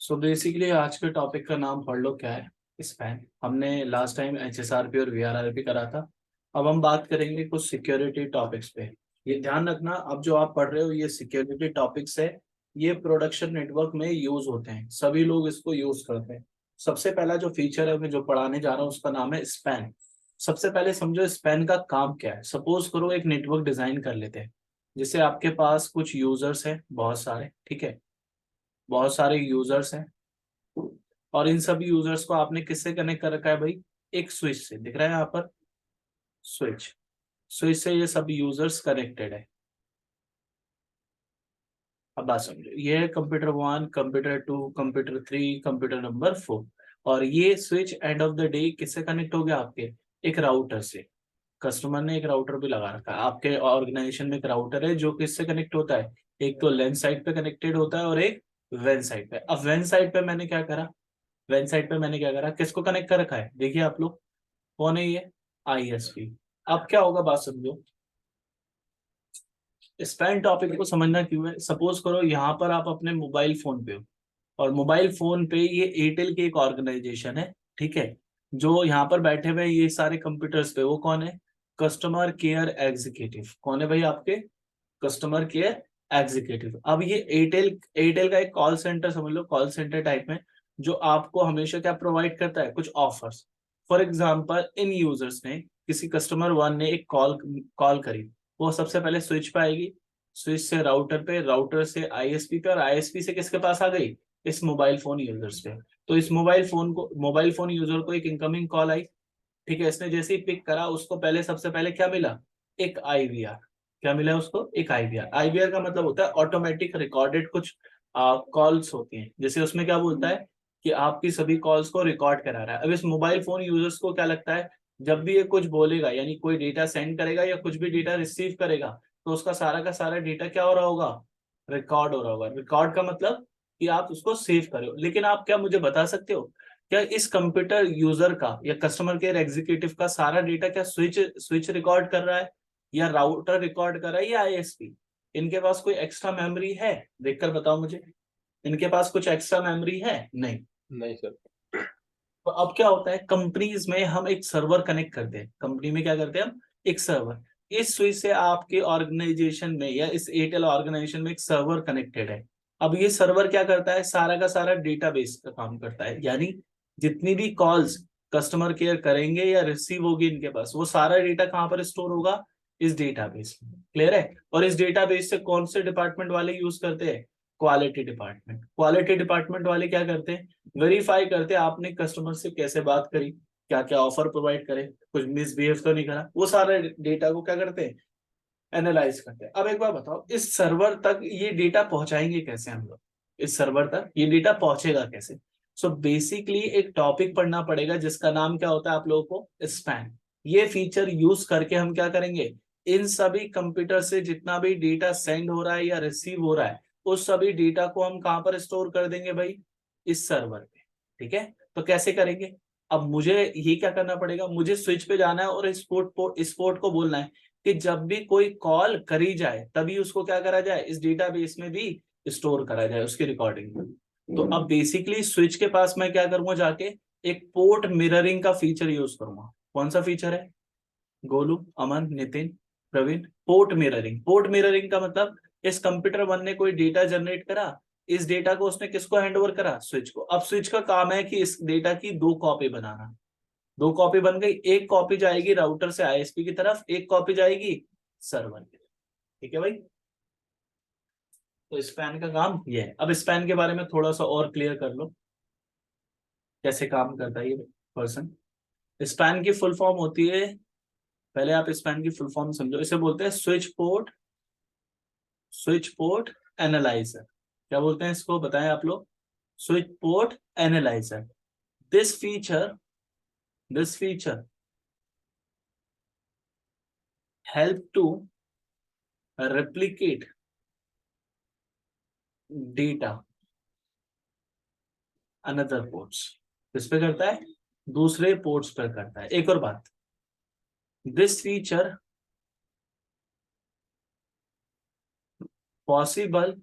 So basically आज के topic का नाम पढ़ लो क्या है। स्पैन। हमने लास्ट टाइम एचएसआरपी और वीआरआरपी करा था। अब हम बात करेंगे कुछ सिक्योरिटी टॉपिक्स पे। ये ध्यान रखना, अब जो आप पढ़ रहे हो ये सिक्योरिटी टॉपिक्स है। ये प्रोडक्शन नेटवर्क में यूज होते हैं, सभी लोग इसको यूज करते हैं। सबसे पहला जो फीचर है मैं जो पढ़ाने जा रहा हूँ उसका नाम है स्पैन। सबसे पहले समझो स्पैन का काम क्या है। सपोज करो एक नेटवर्क डिजाइन कर लेते हैं, जिससे आपके पास कुछ यूजर्स हैं, बहुत सारे, ठीक है। बहुत सारे यूजर्स हैं और इन सभी यूजर्स को आपने किससे कनेक्ट कर रखा है भाई? एक स्विच से। दिख रहा है यहाँ पर स्विच। स्विच से ये सब यूजर्स कनेक्टेड है। अब बात समझो, ये है computer 1, computer 2, computer 3, computer number 4। और ये switch end of the day किससे कनेक्ट हो गया? आपके एक राउटर से। कस्टमर ने एक राउटर भी लगा रखा है। आपके ऑर्गेनाइजेशन में एक राउटर है जो किससे कनेक्ट होता है? एक तो लेंथ साइड पे कनेक्टेड होता है और एक वेन साइड पे। अब वेन साइड पे मैंने क्या करा? वेन साइड पे मैंने क्या करा, किसको कनेक्ट कर रखा है? देखिए आप लोग, कौन है ये? आईएसपी। अब क्या होगा बात समझो। स्पैन टॉपिक को समझना क्यों है, सपोज करो यहाँ पर आप अपने मोबाइल फोन पे हो और मोबाइल फोन पे ये एयरटेल की एक ऑर्गेनाइजेशन है, ठीक है। जो यहाँ पर बैठे हुए हैं ये सारे कंप्यूटर्स पे, वो कौन है? Customer care executive. कौन है भाई आपके? Customer care executive. अब ये एयरटेल एयरटेल का एक कॉल सेंटर समझ लो, कॉल सेंटर टाइप में, जो आपको हमेशा क्या प्रोवाइड करता है? कुछ offers. For example in users ने, किसी कस्टमर वन ने एक कॉल कॉल करी, वो सबसे पहले स्विच पे आएगी, स्विच से राउटर पे, राउटर से आईएसपी पे, और आईएसपी से किसके पास आ गई? इस मोबाइल फोन यूजर्स पे। तो इस मोबाइल फोन यूजर को एक इनकमिंग कॉल आई, ठीक है। इसने जैसे ही पिक करा, उसको पहले सबसे पहले क्या मिला? एक आईवीआर। क्या मिला है उसको? एक आईवीआर। आईवीआर का मतलब होता है ऑटोमेटिक रिकॉर्डेड कुछ कॉल्स होती हैं, जैसे उसमें क्या बोलता है कि आपकी सभी कॉल्स को रिकॉर्ड करा रहा है। अब इस मोबाइल फोन यूजर्स को क्या लगता है, जब भी ये कुछ बोलेगा, यानी कोई डेटा सेंड करेगा या कुछ भी डेटा रिसीव करेगा, तो उसका सारा का सारा डेटा क्या हो रहा होगा? रिकॉर्ड हो रहा होगा। रिकॉर्ड का मतलब कि आप उसको सेव करो। लेकिन आप क्या मुझे बता सकते हो, क्या इस कंप्यूटर यूजर का या कस्टमर केयर एग्जीक्यूटिव का सारा डेटा क्या स्विच स्विच रिकॉर्ड कर रहा है, या राउटर रिकॉर्ड कर रहा है, या आईएसपी? इनके पास कोई एक्स्ट्रा मेमोरी है? देखकर बताओ मुझे, इनके पास कुछ एक्स्ट्रा मेमोरी है? नहीं। नहीं सर। तो अब क्या होता है, कंपनीज में हम एक सर्वर कनेक्ट करते हैं। कंपनी में क्या करते हैं हम? एक सर्वर। इस स्विच से आपके ऑर्गेनाइजेशन में या इस एयरटेल ऑर्गेनाइजेशन में एक सर्वर कनेक्टेड है। अब ये सर्वर क्या करता है? सारा का सारा डेटाबेस का काम करता है, यानी जितनी भी कॉल्स कस्टमर केयर करेंगे या रिसीव होगी इनके पास, वो सारा डेटा कहाँ पर स्टोर होगा? इस डेटाबेस में। क्लियर है? और इस डेटाबेस से कौन से डिपार्टमेंट वाले यूज करते हैं? Quality department. क्वालिटी डिपार्टमेंट वाले क्या करते हैं? वेरीफाई करते हैं आपने कस्टमर से कैसे बात करी, क्या क्या ऑफर प्रोवाइड करे, कुछ मिसबिहेव तो नहीं करा। वो सारे डेटा को क्या करते हैं? एनालाइज करते हैं। अब एक बार बताओ, इस सर्वर तक ये डेटा पहुंचाएंगे कैसे हम लोग? इस सर्वर तक ये डेटा पहुंचेगा कैसे? सो बेसिकली एक टॉपिक पढ़ना पड़ेगा जिसका नाम क्या होता है आप लोगों को? स्पैन। ये फीचर यूज करके हम क्या करेंगे, इन सभी कंप्यूटर से जितना भी डेटा सेंड हो रहा है या रिसीव हो रहा है, उस सभी डेटा को हम कहां पर स्टोर कर देंगे भाई? इस सर्वर पे। ठीक है, तो कैसे करेंगे? अब मुझे ये क्या करना पड़ेगा, मुझे स्विच पे जाना है और स्पोर्ट को बोलना है कि जब भी कोई कॉल करी जाए तभी उसको क्या करा जाए? इस डेटाबेस में भी स्टोर करा जाए उसकी रिकॉर्डिंग। तो अब बेसिकली स्विच के पास मैं क्या करूंगा, जाके एक पोर्ट मिररिंग का फीचर यूज करूंगा। कौन सा फीचर है? Golu, Aman, Nitin, Praveen. Port mirroring. Port mirroring का मतलब, इस कंप्यूटर वन ने कोई डेटा जनरेट करा, इस डेटा को उसने किसको हैंडओवर करा? स्विच को। अब स्विच का काम है कि इस डेटा की दो कॉपी बनाना। दो कॉपी बन गई, एक कॉपी जाएगी राउटर से आईएसपी की तरफ, एक कॉपी जाएगी सर्वर की तरफ। ठीक है भाई। तो स्पैन का काम ये है। अब स्पैन के बारे में थोड़ा सा और क्लियर कर लो, कैसे काम करता है ये पर्सन। स्पैन की फुल फॉर्म होती है, पहले आप स्पैन की फुल फॉर्म समझो। इसे बोलते हैं स्विच पोर्ट एनालाइजर। क्या बोलते हैं इसको, बताएं आप लोग? Switch port analyzer. This feature this feature help to replicate data another ports. किस पे करता है? दूसरे पोर्ट्स पर करता है। एक और बात, this feature possible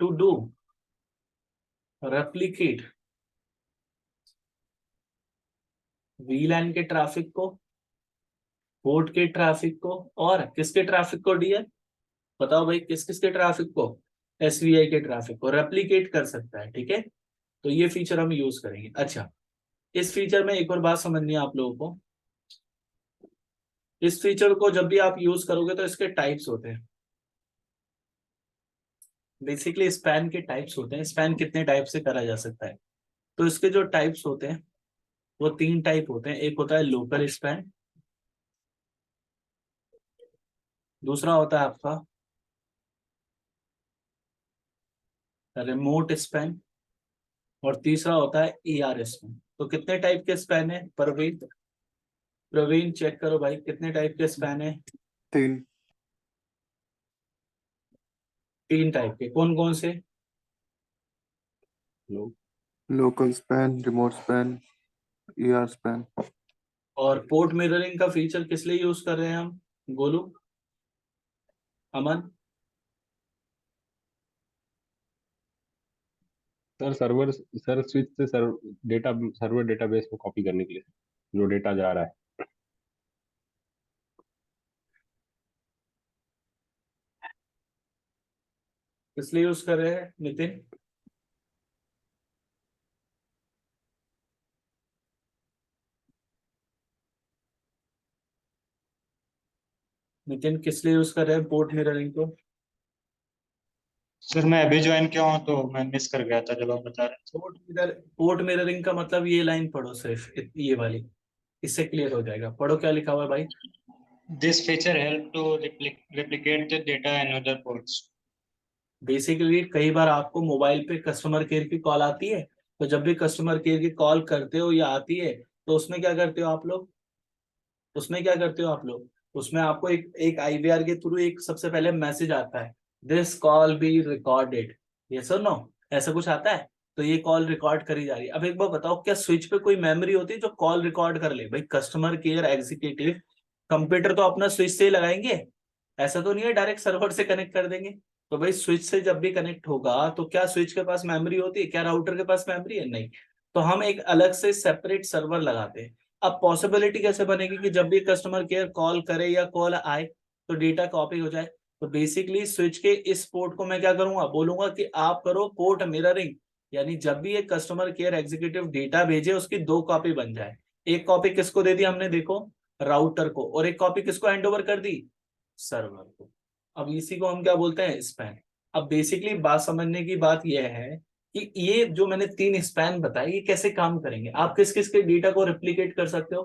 to do replicate VLAN के ट्रैफिक को, पोर्ट के ट्रैफिक को, और किसके ट्रैफिक को डियर, बताओ भाई किस किस के ट्रैफिक को, एसवीआई के ट्रैफिक को रेप्लिकेट कर सकता है। ठीक है, तो ये फीचर हम यूज करेंगे। अच्छा, इस फीचर में एक और बात समझनी है आप लोगों को, इस फीचर को जब भी आप यूज करोगे तो इसके टाइप्स होते हैं। बेसिकली स्पैन के टाइप्स होते हैं, स्पैन कितने टाइप से करा जा सकता है, तो इसके जो टाइप्स होते हैं वो तीन टाइप होते हैं। एक होता है लोकल स्पैन, दूसरा होता है आपका रिमोट स्पैन, और तीसरा होता है ईआर स्पैन। तो कितने टाइप के स्पैन है प्रवीण, प्रवीण चेक करो भाई कितने टाइप के स्पैन है। 3। तीन टाइप के, कौन कौन से। Local span, remote span, ER span. और पोर्ट मिररिंग का फीचर किस लिए यूज कर रहे हैं हम, गोलू, अमन। सर सर्वर, सर स्विच से डेटा सर्वर डेटाबेस में कॉपी करने के लिए जो डेटा जा रहा है। किस लिए यूज कर रहे हैं नितिन, नितिन किस लिए यूज कर रहे हैं पोर्ट मिररिंग को। सर मैं अभी ज्वाइन किया हूँ तो मैं मिस कर गया था जब आप बता रहे पोर्ट मिररिंग का मतलब ये लाइन पढ़ो सिर्फ, ये वाली, इससे क्लियर हो जाएगा। पढ़ो क्या लिखा हुआ है भाई। थे। This feature help to replicate the data in other ports। Basically कई बार आपको मोबाइल पे कस्टमर केयर की कॉल आती है, तो जब भी कस्टमर केयर की कॉल करते हो या आती है, तो उसमें क्या करते हो आप लोग, उसमें क्या करते हो आप लोग, उसमें आपको एक एक आईवीआर के थ्रू एक सबसे पहले मैसेज आता है, this call be recorded, yes और नो, ऐसा कुछ आता है। तो ये कॉल रिकॉर्ड करी जा रही है। अब एक बार बताओ, क्या स्विच पे कोई मेमोरी होती है जो कॉल रिकॉर्ड कर ले। भाई कस्टमर केयर एग्जीक्यूटिव कंप्यूटर तो अपना स्विच से ही लगाएंगे, ऐसा तो नहीं है डायरेक्ट सर्वर से कनेक्ट कर देंगे। तो भाई स्विच से जब भी कनेक्ट होगा तो क्या स्विच के पास मेमोरी होती है, क्या राउटर के पास मेमोरी है, नहीं। तो हम एक अलग से सेपरेट सर्वर लगाते हैं। अब पॉसिबिलिटी कैसे बनेगी कि जब भी कस्टमर केयर कॉल करे या कॉल आए तो डेटा कॉपी हो जाए। तो बेसिकली स्विच के इस पोर्ट को मैं क्या करूंगा, बोलूंगा कि आप करो पोर्ट मिररिंग, यानी जब भी एक कस्टमर केयर एग्जीक्यूटिव डेटा भेजे उसकी दो कॉपी बन जाए। एक कॉपी किसको दे दी हमने, देखो राउटर को, और एक कॉपी किसको हैंड ओवर कर दी, सर्वर को। अब इसी को हम क्या बोलते हैं, स्पैन। अब बेसिकली बात समझने की बात यह है कि ये जो मैंने तीन स्पैन बताए ये कैसे काम करेंगे। आप किस किस के डेटा को रेप्लिकेट कर सकते हो,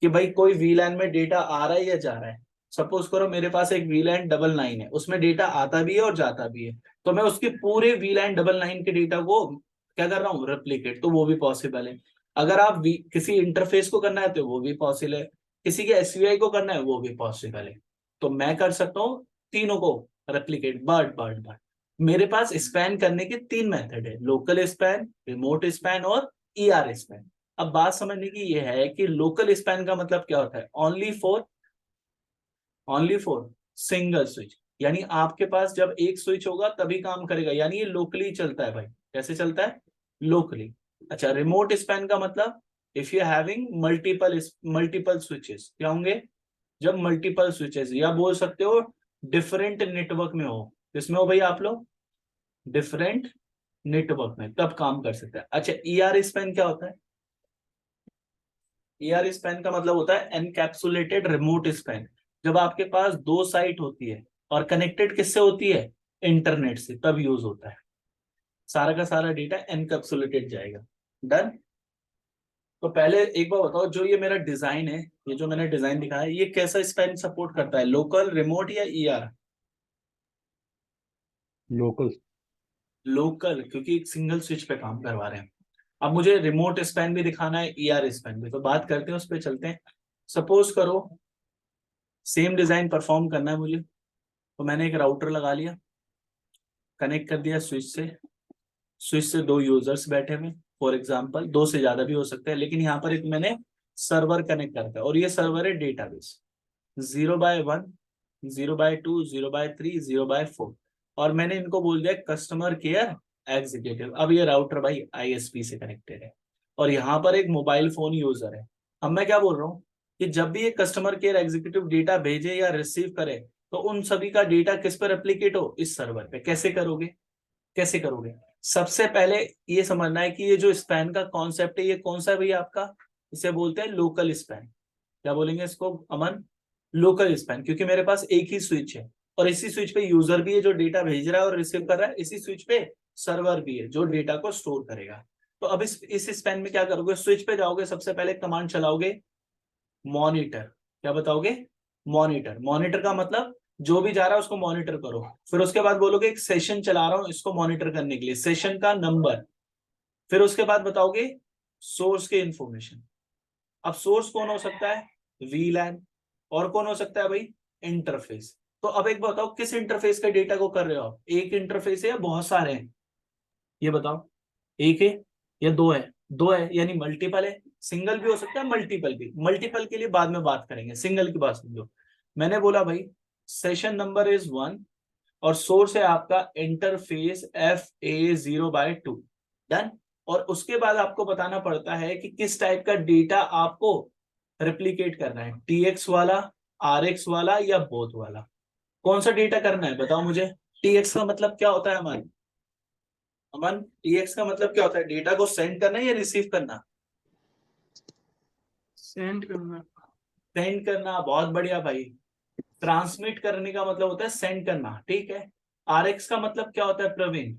कि भाई कोई वीलैन में डेटा आ रहा है या जा रहा है। सपोज करो मेरे पास एक वीलैन 99 है, उसमें डेटा आता भी है और जाता भी है, तो मैं उसके पूरे वीलैन 99 के डेटा को क्या कर रहा हूँ, रेप्लिकेट, तो वो भी पॉसिबल है। अगर आप किसी इंटरफेस को करना है तो वो भी पॉसिबल है, किसी के एसवीआई को करना है वो भी पॉसिबल है। तो मैं कर सकता हूँ तीनों को रेप्लिकेट। बट मेरे पास स्पैन करने के तीन मेथड है, लोकल स्पैन, रिमोट स्पैन और ईआर स्पैन। अब बात समझने की यह है कि लोकल स्पैन का मतलब क्या होता है, ओनली फॉर सिंगल स्विच, यानी आपके पास जब एक स्विच होगा तभी काम करेगा, यानी ये लोकली चलता है भाई। कैसे चलता है, लोकली। अच्छा, रिमोट स्पैन का मतलब if you having multiple switches, क्या होंगे, जब मल्टीपल स्विचेस, या बोल सकते हो डिफरेंट नेटवर्क में हो, किसमें हो भाई आप लोग, डिफरेंट नेटवर्क में, तब काम कर सकता है। अच्छा, ईआर स्पैन क्या होता है, ईआर स्पैन का मतलब होता है एनकैप्सुलेटेड रिमोट स्पैन। जब आपके पास दो साइट होती है और कनेक्टेड किससे होती है, इंटरनेट से, तब यूज होता है। सारा का सारा डेटा एनकैप्सुलेटेड जाएगा। डन। तो पहले एक बार बताओ, जो ये मेरा डिजाइन है, ये जो मैंने डिजाइन दिखाया है, ये कैसा स्पैन सपोर्ट करता है, लोकल, रिमोट या ईआर। लोकल। लोकल, क्योंकि एक सिंगल स्विच पे काम करवा रहे हैं। अब मुझे रिमोट स्पैन भी दिखाना है, ईआर स्पैन भी, तो बात करते हैं, उस पर चलते हैं। सपोज करो सेम डिजाइन परफॉर्म करना है मुझे, तो मैंने एक राउटर लगा लिया, कनेक्ट कर दिया स्विच से, स्विच से दो यूजर्स बैठे हुए, फॉर एग्जांपल दो से ज्यादा भी हो सकता है, लेकिन यहाँ पर एक मैंने सर्वर कनेक्ट करता है, और ये सर्वर है डेटाबेस 0/1, 0/2, 0/3, 0/4, और मैंने इनको बोल दिया कस्टमर केयर एग्जीक्यूटिव। अब ये राउटर भाई आईएसपी से कनेक्टेड है और यहाँ पर एक मोबाइल फोन यूजर है। अब मैं क्या बोल रहा हूँ कि जब भी एक कस्टमर केयर एग्जीक्यूटिव डेटा भेजे या रिसीव करे तो उन सभी का डेटा किस पर रेप्लिकेट हो, इस सर्वर पे। कैसे करोगे, कैसे करोगे? सबसे पहले ये समझना है कि ये जो स्पैन का कॉन्सेप्ट है ये कौन सा है भैया आपका, इसे बोलते हैं लोकल स्पैन। क्या बोलेंगे इसको अमन? लोकल स्पैन, क्योंकि मेरे पास एक ही स्विच है और इसी स्विच पे यूजर भी है जो डेटा भेज रहा है और रिसीव कर रहा है, इसी स्विच पे सर्वर भी है जो डेटा को स्टोर करेगा। तो अब इस स्पैन में क्या करोगे, स्विच पे जाओगे, सबसे पहले कमांड चलाओगे मॉनिटर। क्या बताओगे? मॉनिटर। मॉनिटर का मतलब जो भी जा रहा है उसको मॉनिटर करो। फिर उसके बाद बोलोगे एक सेशन चला रहा हूं इसको मॉनिटर करने के लिए, सेशन का नंबर। फिर उसके बाद बताओगे सोर्स के इंफॉर्मेशन। अब सोर्स कौन हो सकता है? वीलैन। और कौन हो सकता है भाई? इंटरफेस। तो अब एक बताओ किस इंटरफेस का डेटा को कर रहे हो आप? एक इंटरफेस है या बहुत सारे हैं? ये बताओ, एक है या दो है? दो है यानी मल्टीपल है। सिंगल भी हो सकता है, मल्टीपल भी। मल्टीपल के लिए बाद में बात करेंगे, सिंगल की बात समझो। मैंने बोला भाई सेशन नंबर इज 1 और सोर्स है आपका इंटरफेस FA0/2। डन। और उसके बाद आपको बताना पड़ता है कि किस टाइप का डेटा आपको रेप्लिकेट करना है, TX वाला, RX वाला या बोथ वाला। कौन सा डेटा करना है बताओ मुझे। TX का मतलब क्या होता है अमन? अमन, TX का मतलब क्या होता है? डेटा को सेंड करना है या रिसीव करना? सेंड करना। सेंड करना, बहुत बढ़िया भाई। ट्रांसमिट करने का मतलब होता है सेंड करना, ठीक है। RX का मतलब क्या होता है प्रवीण?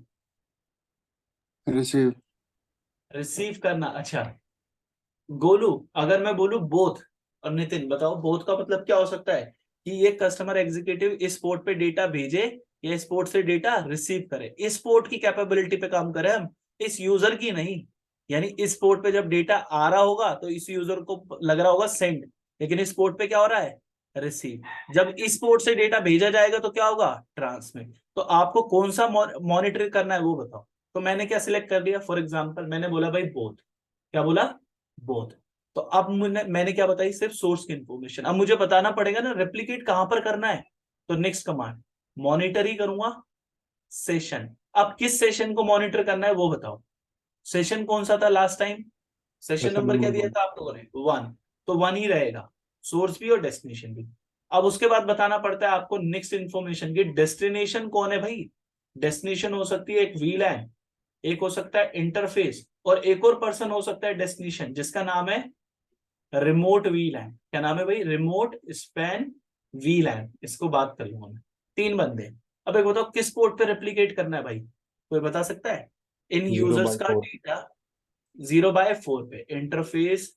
रिसीव। रिसीव करना। अच्छा गोलू, अगर मैं बोलूं बोथ, और नितिन बताओ बोथ का मतलब क्या हो सकता है? कि ये कस्टमर एग्जीक्यूटिव इस पोर्ट पे डेटा भेजे या इस पोर्ट से डेटा रिसीव करे। इस पोर्ट की कैपेबिलिटी पे काम करें हम, इस यूजर की नहीं। यानी इस पोर्ट पे जब डेटा आ रहा होगा तो इस यूजर को लग रहा होगा सेंड, लेकिन इस पोर्ट पे क्या हो रहा है? रिसीव। जब इस पोर्ट से डेटा भेजा जाएगा तो क्या होगा? ट्रांसमिट। तो आपको कौन सा मॉनिटर करना है वो बताओ। तो मैंने क्या सिलेक्ट कर दिया, फॉर एग्जाम्पल मैंने बोला भाई बोथ। क्या बोला? बोथ। तो अब मैंने क्या बताई? सिर्फ सोर्स की इंफॉर्मेशन। अब मुझे बताना पड़ेगा ना रेप्लिकेट कहां पर करना है। तो नेक्स्ट कमांड मॉनिटर ही करूंगा सेशन। अब किस सेशन को मॉनिटर करना है वो बताओ। सेशन कौन सा था last time? Session session number क्या नंबर दिया 1। था आप लोगों ने? 1। तो 1 ही रहेगा, सोर्स भी और डेस्टिनेशन भी। अब उसके बाद बताना पड़ता है आपको नेक्स्ट इंफॉर्मेशन की डेस्टिनेशन कौन है भाई। डेस्टिनेशन हो सकती है एक VLAN, एक हो सकता है इंटरफेस, और एक और पर्सन हो सकता है डेस्टिनेशन जिसका नाम है रिमोट VLAN। क्या नाम है भाई? Remote span VLAN। इसको बात कर लूंगा मैं। 3 बंदे। अब एक बताओ किस पोर्ट पे रेप्लिकेट करना है भाई, कोई बता सकता है? इन यूजर्स का 0/4। डेटा 0/4 पे, इंटरफेस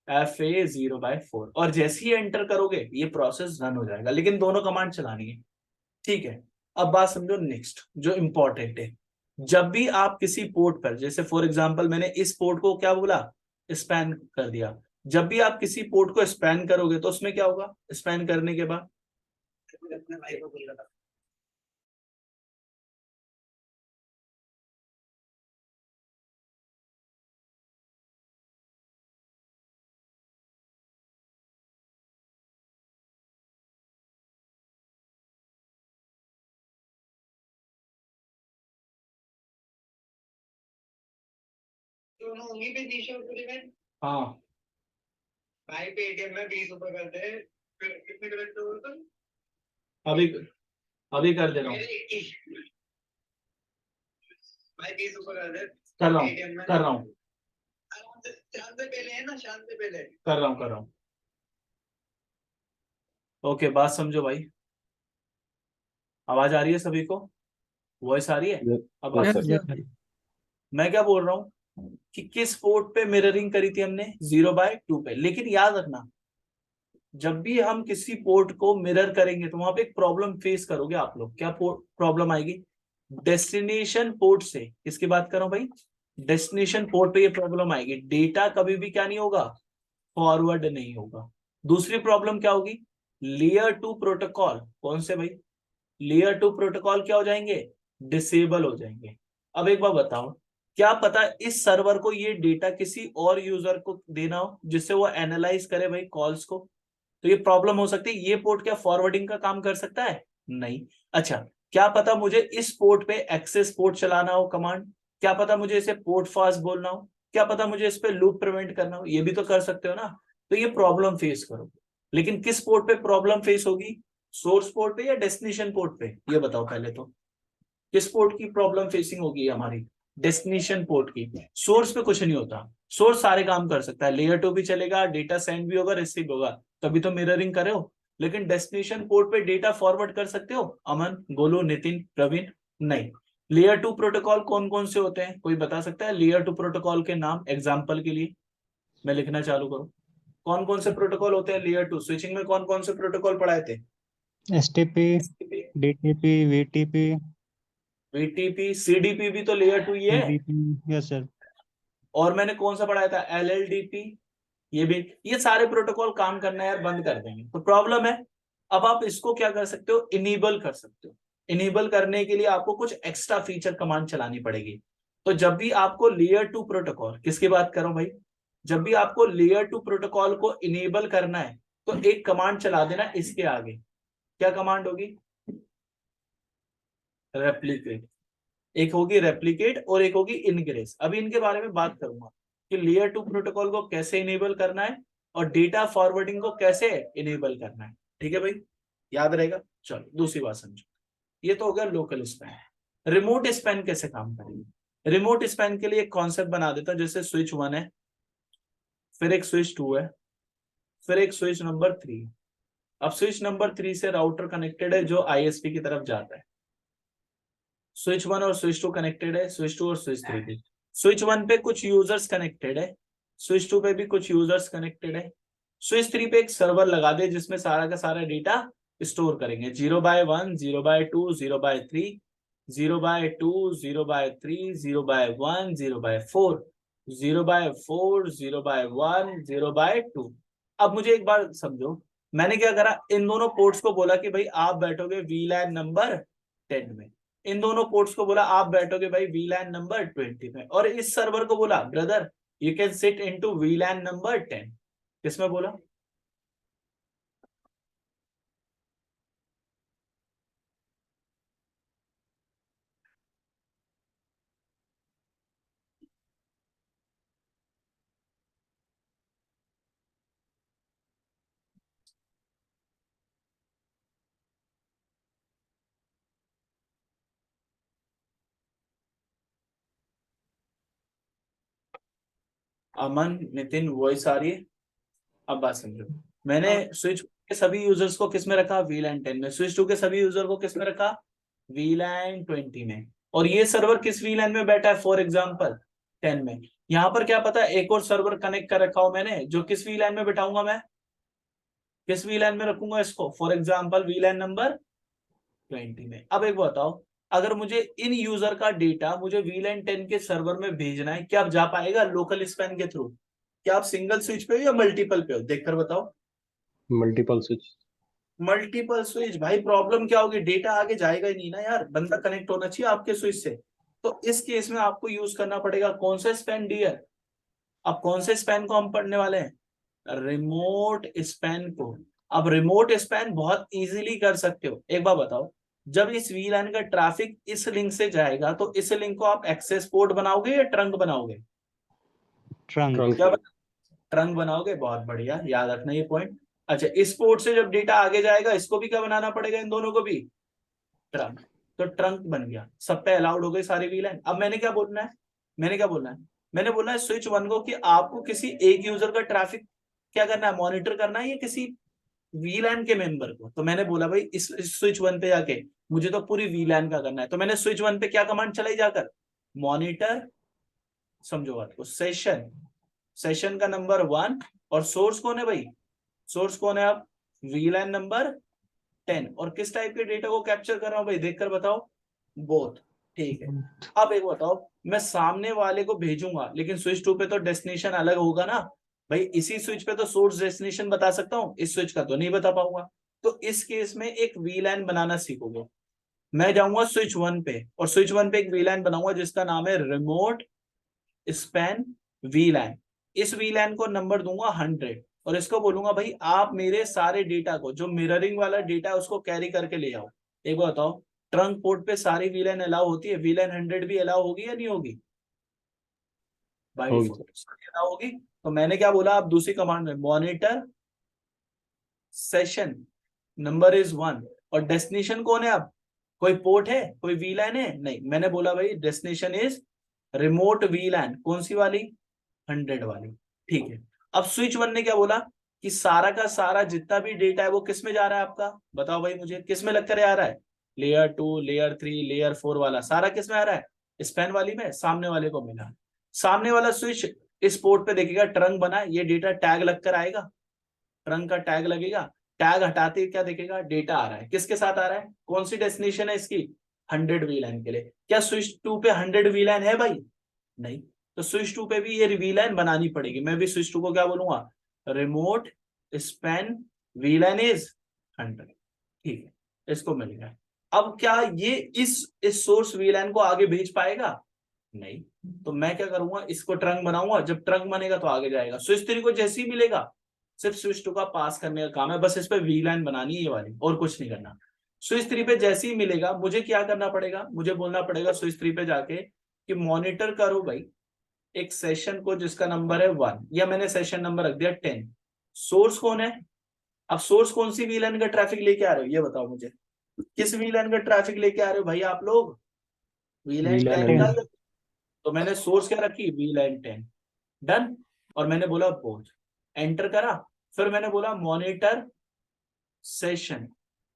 FA0/4। और जैसे ही एंटर करोगे ये प्रोसेस रन हो जाएगा, लेकिन दोनों कमांड चलानी है, ठीक है। अब बात समझो नेक्स्ट जो इंपॉर्टेंट है। जब भी आप किसी पोर्ट पर, जैसे फॉर एग्जांपल मैंने इस पोर्ट को क्या बोला, स्पैन कर दिया। जब भी आप किसी पोर्ट को स्पैन करोगे तो उसमें क्या होगा स्पैन करने के बाद? अपने भाई को बोल रहा था। हाँ भाई पेटीएम में 20 रुपए करते हैं, फिर कितने करेक्ट हो तो अभी अभी कर दे रहा हूँ, भाई 20 रुपए कर दे। कर रहा हूँ, पेटीएम में कर रहा हूँ, शाम से पहले है ना, शाम से पहले। कर रहा हूँ, कर रहा हूँ। ओके बात समझो भाई, आवाज आ रही है सभी को? वॉइस आ रही है? अब बात यस यस सर। सर। मैं क्या बोल रहा हूँ कि किस पोर्ट पे मिररिंग करी थी हमने? 0/2 पे। लेकिन याद रखना जब भी हम किसी पोर्ट को मिरर करेंगे तो वहां पे एक प्रॉब्लम फेस करोगे आप लोग। क्या प्रॉब्लम आएगी? डेस्टिनेशन पोर्ट से, किसकी बात कर रहा हूं भाई? डेस्टिनेशन पोर्ट पे ये प्रॉब्लम आएगी, डेटा कभी भी क्या नहीं होगा, फॉरवर्ड नहीं होगा। दूसरी प्रॉब्लम क्या होगी? Layer 2 protocol. कौन से भाई? लेयर 2 प्रोटोकॉल क्या हो जाएंगे? डिसेबल हो जाएंगे। अब एक बार बताओ, क्या पता इस सर्वर को ये डेटा किसी और यूजर को देना हो जिससे वो एनालाइज करे भाई कॉल्स को। तो ये प्रॉब्लम हो सकती है। ये पोर्ट क्या फॉरवर्डिंग का काम कर सकता है? नहीं। अच्छा क्या पता मुझे इस पोर्ट पे एक्सेस पोर्ट चलाना हो कमांड, क्या पता मुझे इसे पोर्ट फास्ट बोलना हो, क्या पता मुझे इस पे लूप प्रिवेंट करना हो, ये भी तो कर सकते हो ना। तो ये प्रॉब्लम फेस करोगे, लेकिन किस पोर्ट पे प्रॉब्लम फेस होगी, सोर्स पोर्ट पे या डेस्टिनेशन पोर्ट पे, ये बताओ पहले तो। किस पोर्ट की प्रॉब्लम फेसिंग होगी हमारी, डेस्टिनेशन पोर्ट की। सोर्स पे कुछ नहीं होता, सोर्स सारे काम कर सकता है, लेयर 2 भी चलेगा, डेटा सेंड भी होगा, रिसीव होगा, तभी तो मिररिंग करे हो। लेकिन डेस्टिनेशन पोर्ट पे डेटा फॉरवर्ड कर सकते हो अमन, गोलू, नितिन, प्रवीण? नहीं। लेयर 2 प्रोटोकॉल कौन कौन से होते हैं, कोई बता सकता है लेयर 2 प्रोटोकॉल के नाम एग्जाम्पल के लिए? मैं लिखना चालू करूं, कौन कौन से प्रोटोकॉल होते हैं लेयर 2 स्विचिंग में, कौन कौन से प्रोटोकॉल पढ़ाए थे? STP, DTP, VTP, VTP, CDP भी तो लेयर 2 ही है। CDP, yes sir. और मैंने कौन सा पढ़ाया था, LLDP, ये भी। ये सारे प्रोटोकॉल काम करना यार बंद कर देंगे तो प्रॉब्लम है। अब आप इसको क्या कर सकते हो, इनेबल कर सकते हो। इनेबल करने के लिए आपको कुछ एक्स्ट्रा फीचर कमांड चलानी पड़ेगी। तो जब भी आपको लेयर 2 प्रोटोकॉल, किसकी बात करो भाई, जब भी आपको लेयर 2 प्रोटोकॉल को इनेबल करना है तो एक कमांड चला देना इसके आगे। क्या कमांड होगी, रेप्लिकेट। एक होगी रेप्लिकेट और एक होगी इनग्रेस। अभी इनके बारे में बात करूंगा कि लेयर 2 प्रोटोकॉल को कैसे इनेबल करना है और डेटा फॉरवर्डिंग को कैसे इनेबल करना है। ठीक है भाई, याद रहेगा। चलो दूसरी बात समझो, ये तो हो गया लोकल स्पैन। रिमोट स्पैन कैसे काम करेंगे, रिमोट स्पैन के लिए एक कॉन्सेप्ट बना देता हूं, जैसे स्विच 1 है, फिर एक स्विच 2 है, फिर एक स्विच नंबर 3। अब स्विच नंबर 3 से राउटर कनेक्टेड है जो ISP की तरफ जाता है। स्विच 1 और स्विच 2 कनेक्टेड है, स्विच 2 और स्विच 3 भी। स्विच 1 पे कुछ यूजर्स कनेक्टेड है, स्विच 2 पे भी कुछ यूजर्स कनेक्टेड है। स्विच 3 पे एक सर्वर लगा दे जिसमें सारा का सारा डेटा स्टोर करेंगे, 0/1, 0/2, 0/3, 0/2, 0/3, 0/1, 0/4, 0/4, 0/1, 0/2। अब मुझे एक बार समझो, मैंने क्या करा, इन दोनों पोर्ट्स को बोला कि भाई आप बैठोगे VLAN नंबर 10 में, इन दोनों पोर्ट्स को बोला आप बैठोगे भाई VLAN नंबर 20 में, और इस सर्वर को बोला brother you can sit into VLAN number 10। किसमें बोला, अमन, नितिन, वॉइस आ रही है? अब बात समझो, मैंने स्विच के सभी यूजर्स को किस में रखा, VLAN 10 में, स्विच 2 के सभी यूजर को किस में रखा, VLAN 20 में, और ये सर्वर किस VLAN में बैठा है, फॉर एग्जांपल 10 में। यहाँ पर क्या पता एक और सर्वर कनेक्ट कर रखा हो मैंने, जो किस VLAN में बैठाऊंगा, मैं किस VLAN में रखूंगा इसको, फॉर एग्जांपल VLAN नंबर 20 में। अब एक बताओ, अगर मुझे इन यूजर का डेटा मुझे VLAN 10 के सर्वर में भेजना है, क्या आप जा पाएगा लोकल स्पैन के थ्रू? क्या आप सिंगल स्विच पे हो या मल्टीपल पे हो, देखकर बताओ। Multiple switch. मल्टीपल स्विच भाई, प्रॉब्लम क्या होगी, डेटा आगे जाएगा ही नहीं ना यार, बंदा कनेक्ट होना चाहिए आपके स्विच से। तो इस केस में आपको यूज करना पड़ेगा कौन सा स्पैन, डियर? अब कौन से स्पैन को हम पढ़ने वाले हैं, रिमोट स्पैन को। अब रिमोट स्पैन बहुत इजीली कर सकते हो। एक बार बताओ, जब इस VLAN का ट्रैफिक इस लिंक से जाएगा तो इस लिंक को आप एक्सेस पोर्ट बनाओगे या ट्रंक बनाओगे? ट्रंक। क्या ट्रंक बनाओगे, बहुत बढ़िया, याद रखना ये पॉइंट। अच्छा, इस पोर्ट से जब डेटा आगे जाएगा इसको भी क्या बनाना पड़ेगा, इन दोनों को भी ट्रंक। तो ट्रंक बन गया, सब पे अलाउड हो गई सारी VLAN। अब मैंने क्या बोलना है, मैंने बोलना है स्विच 1 को कि आपको किसी एक यूजर का ट्रैफिक क्या करना है, मॉनिटर करना है, या किसी VLAN के मेंबर को। तो मैंने बोला भाई इस स्विच 1 पे जाके मुझे तो पूरी VLAN का करना है, तो मैंने स्विच 1 पे क्या कमांड चलाई जाकर, मॉनिटर, समझो बात को, सेशन का नंबर 1, और सोर्स कौन है भाई, सोर्स कौन है, अब VLAN नंबर 10, और किस टाइप के डेटा को कैप्चर कर रहा हूं भाई, देखकर बताओ, बोथ। ठीक है, अब एक बताओ, मैं सामने वाले को भेजूंगा लेकिन स्विच 2 पे तो डेस्टिनेशन अलग होगा ना भाई, इसी स्विच पे तो सोर्स डेस्टिनेशन बता सकता हूँ, इस स्विच का तो नहीं बता पाऊंगा। तो इस केस में एक VLAN बनाना सीखोगे। मैं जाऊंगा स्विच 1 पे और स्विच 1 पे एक VLAN बनाऊंगा जिसका नाम है रिमोट स्पैन VLAN। इस VLAN को नंबर दूंगा 100 और इसको बोलूंगा भाई आप मेरे सारे डेटा को, जो मिररिंग वाला डेटा है उसको कैरी करके ले आओ। एक बार बताओ, ट्रंक पोर्ट पे सारी VLAN अलाउ होती है, VLAN 100 भी अलाउ होगी या नहीं होगी? बाय होगी डिफॉल्ट होगी। तो मैंने क्या बोला, आप दूसरी कमांड में मॉनिटर सेशन नंबर इज 1 और डेस्टिनेशन कौन है, अब कोई पोर्ट है, कोई वीलैन है, नहीं, मैंने बोला भाई डेस्टिनेशन इज रिमोट वीलैन, कौन सी वाली, 100 वाली। ठीक है, अब स्विच 1 ने क्या बोला कि सारा का सारा जितना भी डेटा है वो किस में जा रहा है आपका, बताओ भाई मुझे, किस में लगकर आ रहा है, लेयर 2, लेयर 3, लेयर 4 वाला सारा किस में आ रहा है, स्पैन वाली में, सामने वाले को मिला। सामने वाला स्विच इस पोर्ट पे देखेगा ट्रंक बना, ये डेटा टैग लगकर आएगा, ट्रंक का टैग लगेगा, टैग हटाते क्या देखेगा, डेटा आ रहा है, किसके साथ आ रहा है, कौन सी डेस्टिनेशन है इसकी, 100 वीलैन के लिए। क्या स्विच 2 पे 100 वीलैन है भाई, नहीं, तो स्विच 2 पे भी ये वीलैन बनानी पड़ेगी। मैं भी स्विच 2 को क्या बोलूंगा, रिमोट स्पैन वीलैन इज 100। ठीक है, इसको मिल गया। अब क्या ये इस सोर्स वीलैन को आगे भेज पाएगा, नहीं, तो मैं क्या करूंगा, इसको ट्रंक बनाऊंगा, जब ट्रंक बनेगा तो आगे जाएगा। स्विच 3 को जैसे ही मिलेगा, सिर्फ स्विच 2 का पास करने का काम है, बस इस पे वीलैन बनानी है ये वाली, और कुछ नहीं करना। स्विच 3 पे जैसे ही मिलेगा मुझे क्या करना पड़ेगा, मुझे बोलना पड़ेगा स्विच 3 पे जाके कि मॉनिटर करो भाई एक सेशन को जिसका नंबर है 1, या मैंने सेशन नंबर रख दिया 10। सोर्स कौन है, अब सोर्स कौन सी वीलैन का ट्रैफिक लेके आ रहे हो, ये बताओ मुझे, किस वीलैन का ट्रैफिक लेके आ रहे हो भाई आप लोग, वीलैन VLAN 10 का। 10। तो मैंने सोर्स क्या रखी, वीलैन 10, डन। और मैंने बोला पोर्ट, एंटर करा, फिर मैंने बोला मॉनिटर सेशन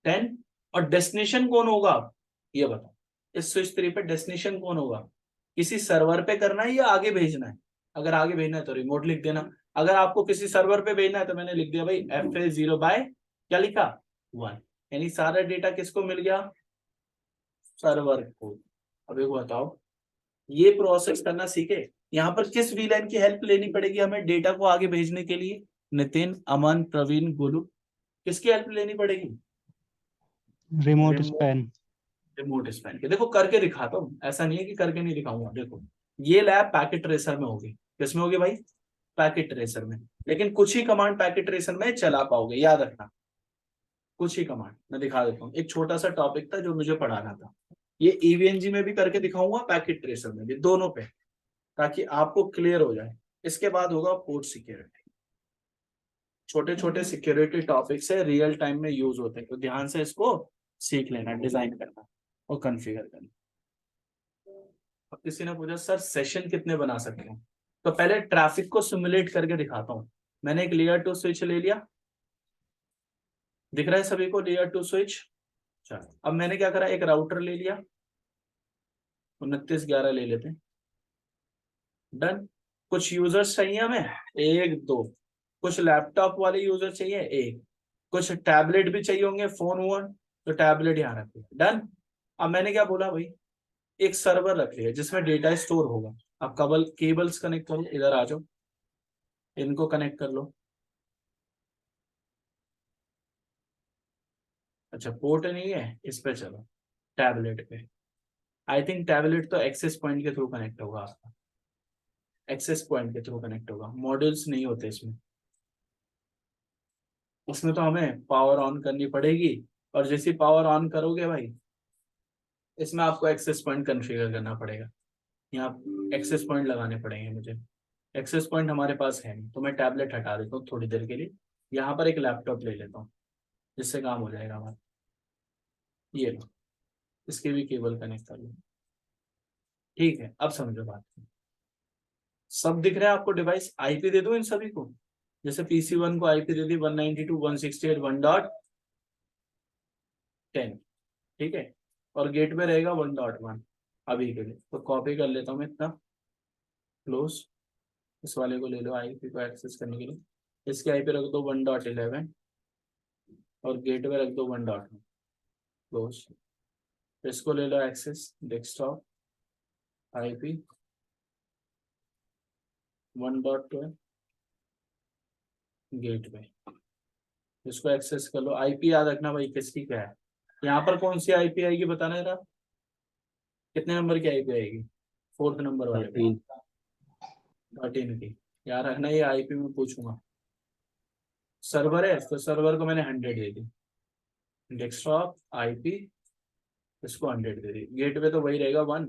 10, और डेस्टिनेशन कौन होगा, ये बताओ, इस स्विच 3 पे डेस्टिनेशन कौन होगा, किसी सर्वर पे करना है या आगे भेजना है, अगर आगे भेजना है तो रिमोट लिख देना, अगर आपको किसी सर्वर पे भेजना है तो मैंने लिख दिया भाई FA0 बाय क्या लिखा 1, यानी सारा डेटा किसको मिल गया, सर्वर को। अब एक बताओ, ये प्रोसेस करना सीखे, यहाँ पर किस वीलैन की हेल्प लेनी पड़ेगी हमें डेटा को आगे भेजने के लिए, नितिन, अमन, प्रवीण, गोलू, किसकी हेल्प लेनी पड़ेगी, रिमोट स्पैन। रिमोट स्पैन के। देखो करके दिखाता हूँ, ऐसा नहीं है कि करके नहीं दिखाऊंगा। देखो ये लैब पैकेट ट्रेसर में होगी, किसमें होगी भाई, पैकेट ट्रेसर में, लेकिन कुछ ही कमांड पैकेट ट्रेसर में चला पाओगे, याद रखना, कुछ ही कमांड। मैं दिखा देता हूँ, एक छोटा सा टॉपिक था जो मुझे पढ़ाना था, ये EVNG में भी करके दिखाऊंगा, पैकेट ट्रेसर में भी, दोनों पे, ताकि आपको क्लियर हो जाए। इसके बाद होगा पोर्ट सिक्योरिटी, छोटे छोटे सिक्योरिटी टॉपिक्स है, रियल टाइम में यूज होते हैं, तो ध्यान से इसको सीख लेना, डिजाइन करना और कॉन्फ़िगर करना। अब किसी ने पूछा सर सेशन कितने बना सकते हैं, तो पहले ट्रैफिक को सिमुलेट करके दिखाता हूं। मैंने एक लेयर 2 स्विच ले लिया, दिख रहा है सभी को लेयर 2 स्विच। चलो अब मैंने क्या करा, एक राउटर ले लिया, 2911 ले लेते हैं, डन। कुछ यूजर्स चाहिए हमें, 1 2, कुछ लैपटॉप वाले यूजर चाहिए 1, कुछ टैबलेट भी चाहिए होंगे, फोन वोन, तो टैबलेट यहाँ रखिए, डन। अब मैंने क्या बोला भाई, एक सर्वर रख लिया जिसमें डेटा स्टोर होगा। अब केबल्स कनेक्ट करो, इधर आ जाओ, इनको कनेक्ट कर लो। अच्छा पोर्ट नहीं है, इस पे चलो, टैबलेट पे। आई थिंक टैबलेट तो एक्सेस पॉइंट के थ्रू कनेक्ट होगा आपका, एक्सेस पॉइंट के थ्रू कनेक्ट होगा, मॉड्यूल्स नहीं होते इसमें। उसमें तो हमें पावर ऑन करनी पड़ेगी, और जैसे पावर ऑन करोगे भाई, इसमें आपको एक्सेस पॉइंट कॉन्फ़िगर करना पड़ेगा, यहाँ एक्सेस पॉइंट लगाने पड़ेंगे मुझे। एक्सेस पॉइंट हमारे पास है नहीं, तो मैं टैबलेट हटा देता हूँ थोड़ी देर के लिए, यहाँ पर एक लैपटॉप ले लेता हूँ, जिससे काम हो जाएगा हमारा। ये लो, इसके भी केबल कनेक्ट कर लो, ठीक है। अब समझो बात, सब दिख रहा है आपको, डिवाइस आईपी दे दो इन सभी को, जैसे PC1 को आईपी दे दी 192.168.1.10, ठीक है, और गेटवे रहेगा 1.1 अभी के लिए। तो कॉपी कर लेता हूँ मैं इतना, क्लोज, इस वाले को ले लो आईपी को एक्सेस करने के लिए, इसके आईपी रख दो 1.11 और गेटवे रख दो 1.1, क्लोज। इसको ले लो एक्सेस, डेस्कटॉप आईपी 1.12 गेटवे, इसको एक्सेस कर लो। आईपी याद रखना भाई किसकी क्या है, यहाँ पर कौन सी आईपी आएगी बताना जरा, कितने नंबर की आईपी आएगी, 4th नंबर वाले पे, 13 की, याद रखना, ये आईपी में पूछूंगा। सर्वर है तो सर्वर को मैंने 100 दे दी, डेस्कटॉप आईपी इसको 100 दे दी, गेटवे तो वही रहेगा 1,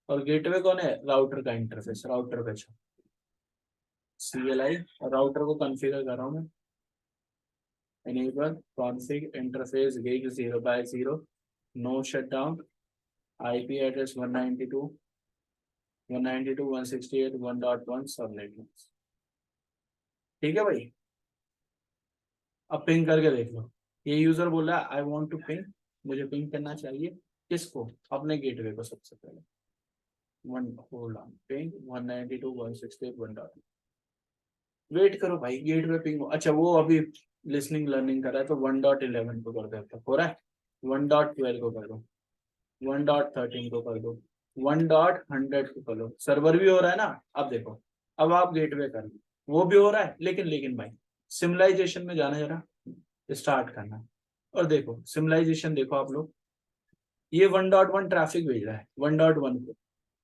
और गेटवे कौन है, राउटर का इंटरफेस, राउटर पे। CLI राउटर को कॉन्फ़िगर कर रहा हूँ मैं, enable config interface gig 0x0 no shutdown IP address 192.168.1.1 subnet. ठीक है भाई, अब पिंग करके देख लो। ये यूजर बोल रहा है आई वांट टू पिंग, मुझे पिंग करना चाहिए किसको, अपने गेटवे को। सबसे पहले पिंग 192.168.1.1। वेट करो भाई, गेटवे पिंग हो। अच्छा वो अभी लिसनिंग लर्निंग कर रहा है तो 1.11 को कर देता हो रहा है, 1.12 को कर दो, 1.13 को कर दो, 1.100 को कर लो। सर्वर भी हो रहा है ना। अब देखो, अब आप गेटवे कर लो, वो भी हो रहा है। लेकिन भाई सिमुलाइजेशन में जाना, जरा स्टार्ट करना और देखो सिमुलाइजेशन। देखो आप लोग, ये 1.1 ट्रैफिक भेज रहा है 1.1 को।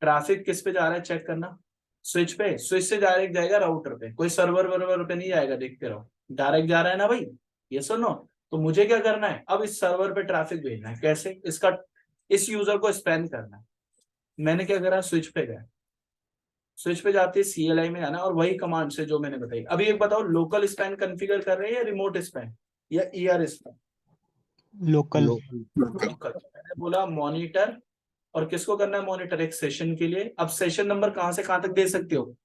ट्रैफिक किस पे जा रहा है चेक करना, स्विच पे। स्विच से डायरेक्ट जाएगा राउटर पे, कोई सर्वर वर्वर पे नहीं जाएगा। देखते रहो, डायरेक्ट जा रहा है ना भाई, ये सुनो। तो मुझे क्या करना है, अब इस सर्वर पे ट्रैफिक भेजना है। कैसे, इसका इस यूजर को स्पैन करना है। मैंने क्या करा, स्विच पे गया, स्विच पे जाते CLI में जाना और वही कमांड से जो मैंने बताई। अभी एक बताओ, लोकल स्पैन कॉन्फ़िगर कर रहे हैं या रिमोट स्पैन या ER स्पैन? लोकल। लोकल। मैंने बोला मॉनिटर, और किसको करना है मॉनिटर, एक सेशन के लिए। अब सेशन नंबर कहां से कहां तक दे सकते हो,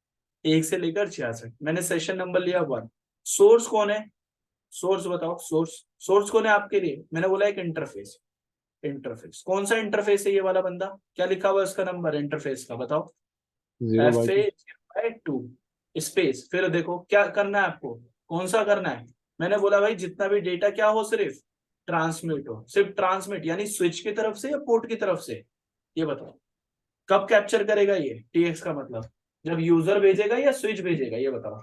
1 से लेकर 66। मैंने सेशन नंबर लिया 1। सोर्स कौन है, सोर्स बताओ, सोर्स कौन है आपके लिए। मैंने बोला एक इंटरफेस। इंटरफेस कौन सा इंटरफेस है, ये वाला बंदा। क्या लिखा हुआ है उसका नंबर इंटरफेस का, बताओ। 0/2 स्पेस। फिर देखो क्या करना है आपको, कौन सा करना है। मैंने बोला भाई जितना भी डेटा क्या हो, सिर्फ ट्रांसमिट हो। सिर्फ ट्रांसमिट यानी स्विच की तरफ से या पोर्ट की तरफ से, ये बताओ। कब कैप्चर करेगा ये TX का मतलब, जब यूजर भेजेगा या स्विच भेजेगा, ये बताओ।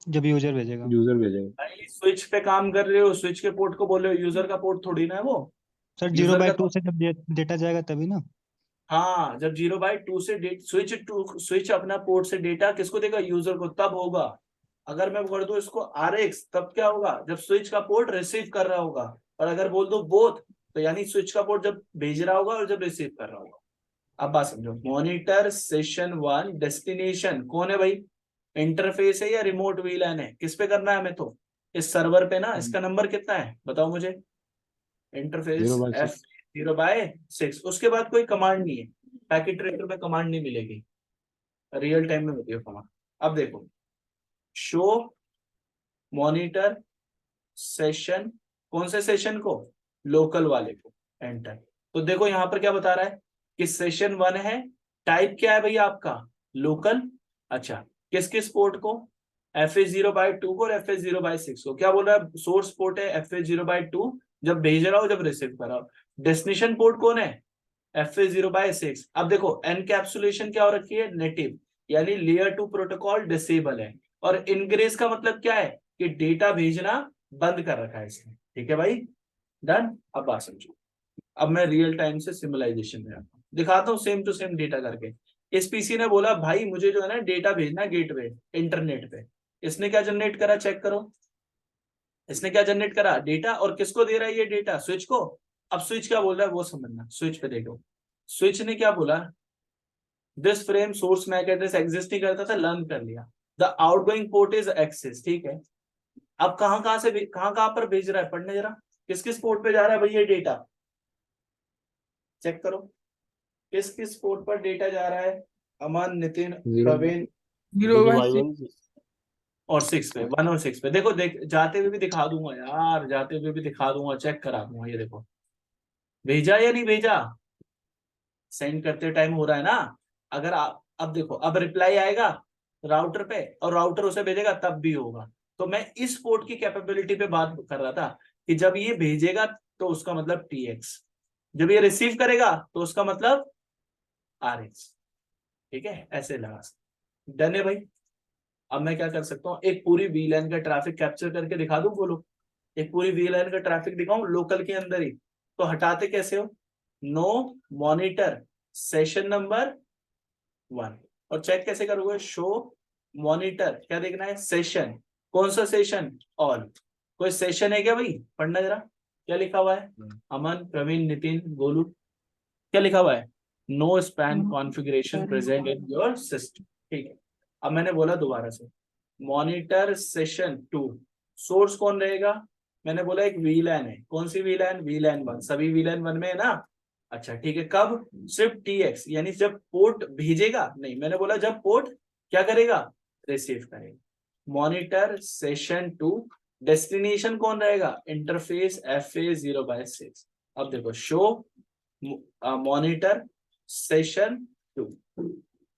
जब यूजर भेजेगा। यूजर भेजेगा। भाई स्विच पे काम कर रहे हो, स्विच के पोर्ट को बोल रहे हो, यूजर का पोर्ट थोड़ी ना है वो। सर यूजर का 0/2 से जब डेटा जाएगा तभी ना। हाँ, जब 0/2 से स्विच अपना पोर्ट से डेटा किसको देगा, यूजर को, तब होगा। अगर मैं कर दूं इसको RX, तब क्या होगा, जब स्विच का पोर्ट रिसीव कर रहा होगा। और अगर बोल दो बोथ, तो यानी स्विच का पोर्ट जब भेज रहा होगा और जब रिसीव कर रहा होगा। अब बात समझो, मॉनिटर सेशन 1 डेस्टिनेशन कौन है भाई, इंटरफेस है या रिमोट VLAN है, किस पे करना है हमें, तो इस सर्वर पे ना। इसका नंबर कितना है बताओ मुझे, इंटरफेस 0/6। F0/6। उसके बाद कोई कमांड नहीं है, पैकेट ट्रेकर में कमांड नहीं मिलेगी, रियल टाइम में होती है कमांड। अब देखो, शो मॉनिटर सेशन, कौन से सेशन को, लोकल वाले को, एंटर। तो देखो यहाँ पर क्या बता रहा है कि सेशन 1 है, टाइप क्या है भैया आपका, लोकल। अच्छा, किस किस पोर्ट को, FA0/2 को और FA0/6 को। क्या बोल रहा है, सोर्स पोर्ट है FA0/2 जब भेज रहा हो, जब रिसीव कर रहा हो। डेस्टिनेशन पोर्ट कौन है, FA0/6। अब देखो एनकैप्सुलेशन क्या हो रखी है, नेटिव, यानी लेयर 2 प्रोटोकॉल डिसेबल है। और इनग्रेस का मतलब क्या है कि डेटा भेजना बंद कर रखा है इसने। ठीक है भाई, डन। अब बात समझो, अब मैं रियल टाइम से सिमुलाइजेशन में आता हूँ, दिखाता हूँ सेम टू सेम डेटा करके। इस PC ने बोला भाई मुझे जो है ना डेटा भेजना गेटवे इंटरनेट पे। इसने क्या जनरेट करा, चेक करो। इसने क्या जनरेट करा, डेटा। और किसको दे रहा है ये डेटा, स्विच को। अब स्विच क्या बोल रहा है वो समझना, स्विच पे देखो। स्विच ने क्या बोला, this frame source MAC address exist नहीं करता था, लर्न कर लिया। The outgoing port is access. ठीक है, अब कहां से कहां पर भेज रहा है, पढ़ने जरा, किस किस पोर्ट पे जा रहा है भाई ये डेटा, चेक करो। किस किस पोर्ट पर डेटा जा रहा है, अमन, नितिन, प्रवीण, 0/6। और 6 पे, 1 और 6 पे। देखो जाते हुए भी दिखा दूंगा यार, जाते हुए भी दिखा दूंगा, चेक करा दूंगा। ये देखो, भेजा या नहीं भेजा, सेंड करते टाइम हो रहा है ना। अगर आप अब देखो, अब रिप्लाई आएगा राउटर पे और राउटर उसे भेजेगा तब भी होगा। तो मैं इस पोर्ट की कैपेबिलिटी पे बात कर रहा था कि जब ये भेजेगा तो उसका मतलब TX, जब ये रिसीव करेगा तो उसका मतलब RX। ठीक है, ऐसे लगा, डन है भाई। अब मैं क्या कर सकता हूँ, एक पूरी VLAN का ट्रैफिक कैप्चर करके दिखा दूं, बोलो। एक पूरी VLAN का ट्रैफिक दिखाऊं लोकल के अंदर ही, तो हटाते कैसे हो, नो मॉनिटर सेशन नंबर 1। और चेक कैसे करोगे, शो मॉनिटर, क्या देखना है, सेशन। कौन सा सेशन, ऑल। कोई सेशन है क्या भाई, पढ़ना जरा, क्या लिखा हुआ है, अमन, प्रवीण, नितिन, गोलू, क्या लिखा हुआ है, no span configuration present in your system. ठीक है, अब मैंने बोला दोबारा से, मॉनिटर सेशन 2 सोर्स कौन रहेगा? मैंने बोला एक VLAN है, कौन सी VLAN? VLAN 1, सभी VLAN 1 में है ना? अच्छा ठीक है, कब? सिर्फ TX यानी जब पोर्ट भेजेगा, नहीं मैंने बोला जब पोर्ट क्या करेगा? रिसीव करेगा। मॉनिटर सेशन 2 डेस्टिनेशन कौन रहेगा? Interface FA0/6। अब देखो शो मॉनिटर सेशन 2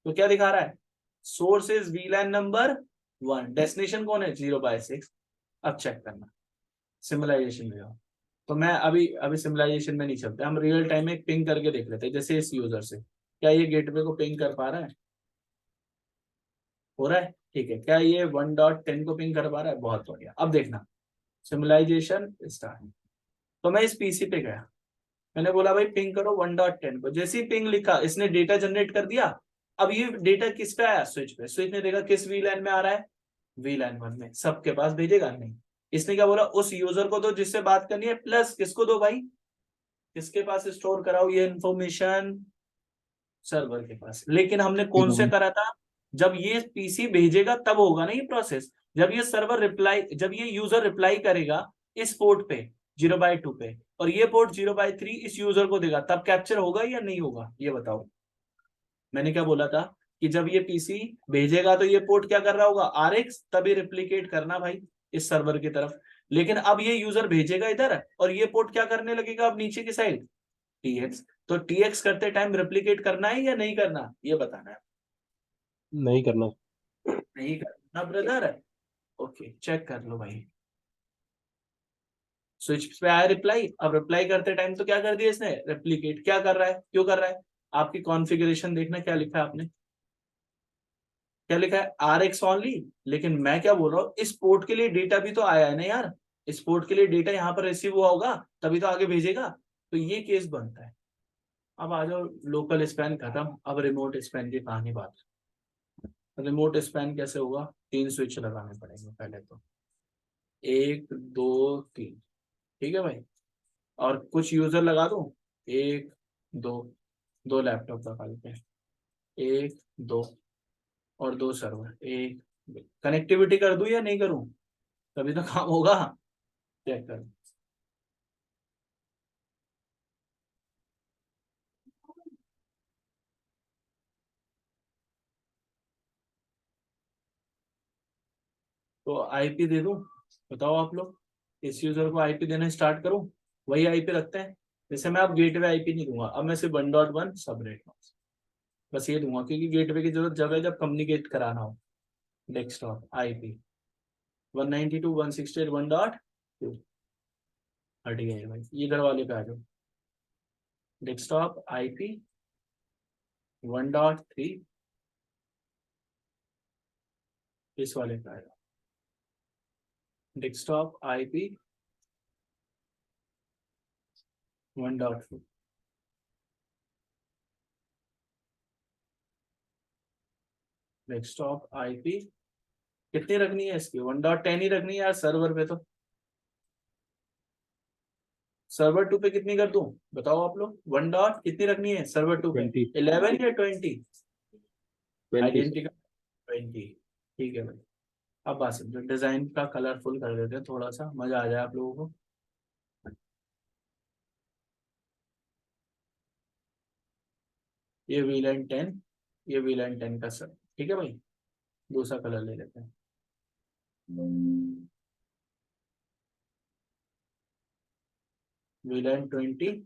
तो क्या दिखा रहा है? Source is VLAN number 1, destination कौन है? 0/6। अब चेक करना सिमुलाइजेशन में जाओ। तो मैं अभी सिमुलाइजेशन में नहीं चलते, हम रियल टाइम में पिंग करके देख लेते हैं। जैसे इस यूजर से क्या ये गेटवे को पिंग कर पा रहा है? हो रहा है, ठीक है। क्या ये 1.10 को पिंग कर पा रहा है? बहुत बढ़िया। अब देखना सिमुलाइजेशन स्टार्ट। तो मैं इस पीसी पे गया, मैंने बोला भाई पिंग करो 1.10 को। जैसे ही पिंग लिखा इसने डेटा जनरेट कर दिया। अब ये डेटा किस पे आया? स्विच पे। स्विच ने देखा किस VLAN में आ रहा है? VLAN 1 में। सबके पास भेजेगा नहीं। इसने क्या बोला? उस यूजर को दो जिससे बात करनी है, प्लस किसको दो भाई? किसके पास स्टोर कराओ ये इंफॉर्मेशन? सर्वर के पास। लेकिन हमने कौन से करा था? जब ये पीसी भेजेगा तब होगा ना ये प्रोसेस। जब ये यूजर रिप्लाई करेगा इस पोर्ट पे 0/2 पे, और ये पोर्ट 0/3 इस यूजर को देगा, तब कैप्चर होगा या नहीं होगा? ये बताओ। मैंने क्या बोला था कि जब ये पीसी भेजेगा तो ये पोर्ट क्या कर रहा होगा? RX, तभी रिप्लिकेट करना भाई इस सर्वर की तरफ। लेकिन अब ये यूजर भेजेगा इधर और ये पोर्ट क्या करने लगेगा अब नीचे की साइड? TX। तो TX करते टाइम रिप्लिकेट करना है या नहीं करना? ये बताना है। नहीं करना। नहीं करना ब्रदर। ओके चेक कर लो भाई। स्विच पे आया रिप्लाई। अब रिप्लाई करते टाइम तो क्या कर दिया इसने? रेप्लिकेट। क्या कर रहा है? क्यों कर रहा है? आपकी कॉन्फ़िगरेशन देखना क्या लिखा है आपने? क्या लिखा है? RX only. लेकिन मैं क्या बोल रहा हूँ, इस पोर्ट के लिए डेटा भी तो आया है ना यार। इस पोर्ट के लिए डेटा यहाँ पर रिसीव हुआ होगा, तभी तो आगे भेजेगा। तो ये केस बनता है। अब आ जाओ, लोकल स्पैन खत्म, अब रिमोट स्पैन की कहानी बात। रिमोट स्पैन कैसे होगा? 3 स्विच लगाने पड़ेंगे पहले तो। 1 2 3, ठीक है भाई। और कुछ यूजर लगा दूं? 1 2, 2 लैपटॉप लगा लेते हैं। 1 2 और 2 सर्वर। एक कनेक्टिविटी कर दूं या नहीं करूं? तभी तो काम होगा। चेक कर। तो IP दे दूं? बताओ आप लोग। इस यूजर को IP देना स्टार्ट करूं? वही IP रखते हैं। जैसे मैं अब गेटवे IP नहीं दूंगा, अब मैं सिर्फ 1.1 सबनेट बस ये दूंगा, क्योंकि गेटवे की जरूरत जब है जब कम्युनिकेट कराना हो। डेस्कटॉप IP 192.168.1.2 हट गया है भाई। इधर वाले पे आ जाओ। डेस्कटॉप IP 1.3 इस वाले पे आ जाओ। डेस्कटॉप IP 1.4 डेस्कटॉप IP कितनी रखनी है इसकी? 1.10 ही रखनी है यार सर्वर पे। तो सर्वर 2 पे कितनी कर दूं? बताओ आप लोग। 1 डॉट कितनी रखनी है सर्वर 2 पे? 20 11 या 20? 20 आइडेंटिटी 20, ठीक है भाई। अब बात समझो, डिजाइन का कलरफुल कर देते हैं थोड़ा सा, मजा आ जाए आप लोगों को। ये VLAN 10, ये VLAN 10 का सर, ठीक है भाई। दूसरा कलर ले लेते हैं। VLAN 20,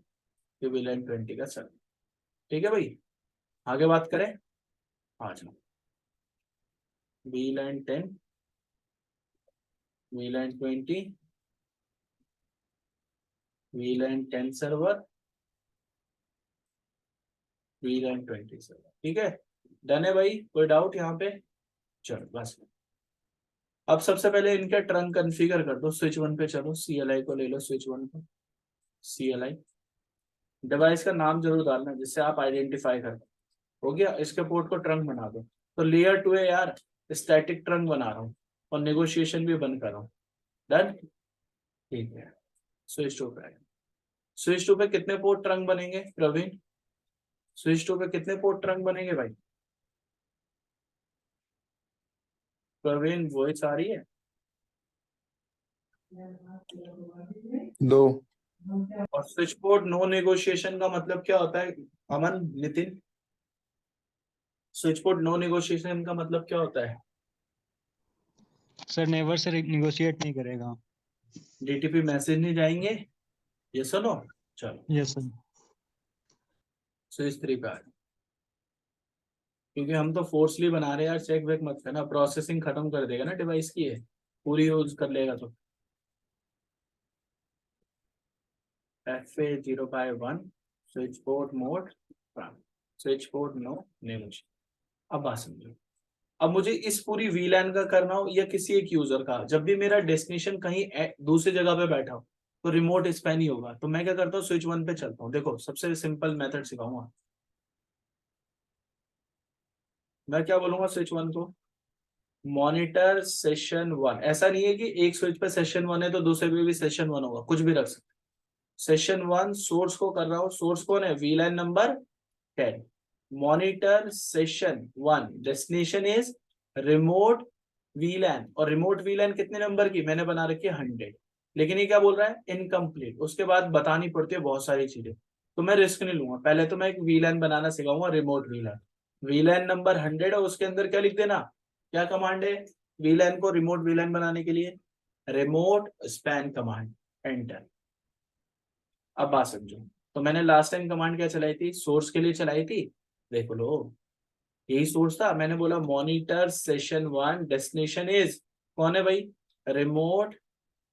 ये VLAN 20 का सर, ठीक है भाई। आगे बात करें, आ जाओ। VLAN 10, VLAN 20, VLAN 10 server, VLAN 20 server, ठीक है। डन है भाई, कोई डाउट यहाँ पे? चलो बस। अब सबसे पहले इनका ट्रंक कॉन्फ़िगर कर दो। स्विच 1 पे चलो, CLI को ले लो। स्विच 1 को CLI, डिवाइस का नाम जरूर डालना जिससे आप आइडेंटिफाई कर। हो गया, इसके पोर्ट को ट्रंक बना दो। तो लेयर 2 है यार, स्टैटिक ट्रंक बना रहा हूँ और नेगोशिएशन भी बंद कर रहा हूँ। डन, ठीक है। स्विच 2 पे, स्विच 2 पे कितने पोर्ट ट्रंक बनेंगे प्रवीण? स्विच 2 पे कितने पोर्ट ट्रंक बनेंगे भाई? प्रवीण वॉइस आ रही है? 2, और स्विच बोर्ड नो नेगोशिएशन का मतलब क्या होता है? Aman, Nitin, switch board no negotiation का मतलब क्या होता है? सर नेवर से निगोशिएट नहीं करेगा। डीटीपी मैसेज नहीं जाएंगे, ये सुनो। चलो यस सर। स्विच 3 पे आ जाओ। क्योंकि हम तो फोर्सली बना रहे हैं यार, चेक वेक मत करना, प्रोसेसिंग खत्म कर देगा ना डिवाइस की, है पूरी यूज कर लेगा तो। FA0/1 switch board mode, switch board no negotiation. अब बात समझो, अब मुझे इस पूरी VLAN का करना हो या किसी एक यूजर का, जब भी मेरा डेस्टिनेशन कहीं दूसरी जगह पे बैठा हो तो रिमोट स्पैन ही होगा। तो मैं क्या करता हूँ, स्विच 1 पे चलता हूँ। देखो सबसे सिंपल मेथड सिखाऊंगा मैं। क्या बोलूंगा स्विच 1 को? Monitor session 1। ऐसा नहीं है कि एक स्विच पे सेशन 1 है तो दूसरे पे भी सेशन 1 होगा, कुछ भी रख सकते। सेशन 1 सोर्स को कर रहा हूँ, सोर्स कौन है? VLAN number 10। Monitor session 1 destination is remote VLAN, और रिमोट VLAN कितने नंबर की मैंने बना रखी है? 100। लेकिन ये क्या बोल रहा है? इनकम्प्लीट। उसके बाद बतानी पड़ती है बहुत सारी चीजें, तो मैं रिस्क नहीं लूंगा। पहले तो मैं एक VLAN बनाना सिखाऊंगा, रिमोट VLAN नंबर 100 है, उसके अंदर क्या लिख देना? क्या कमांड है VLAN को रिमोट VLAN बनाने के लिए? Remote span command, enter. अब बात समझो, तो मैंने लास्ट टाइम कमांड क्या चलाई थी? सोर्स के लिए चलाई थी। देखो लो, यही सोर्स था। मैंने बोला मॉनिटर सेशन 1 डेस्टिनेशन इज, कौन है भाई? रिमोट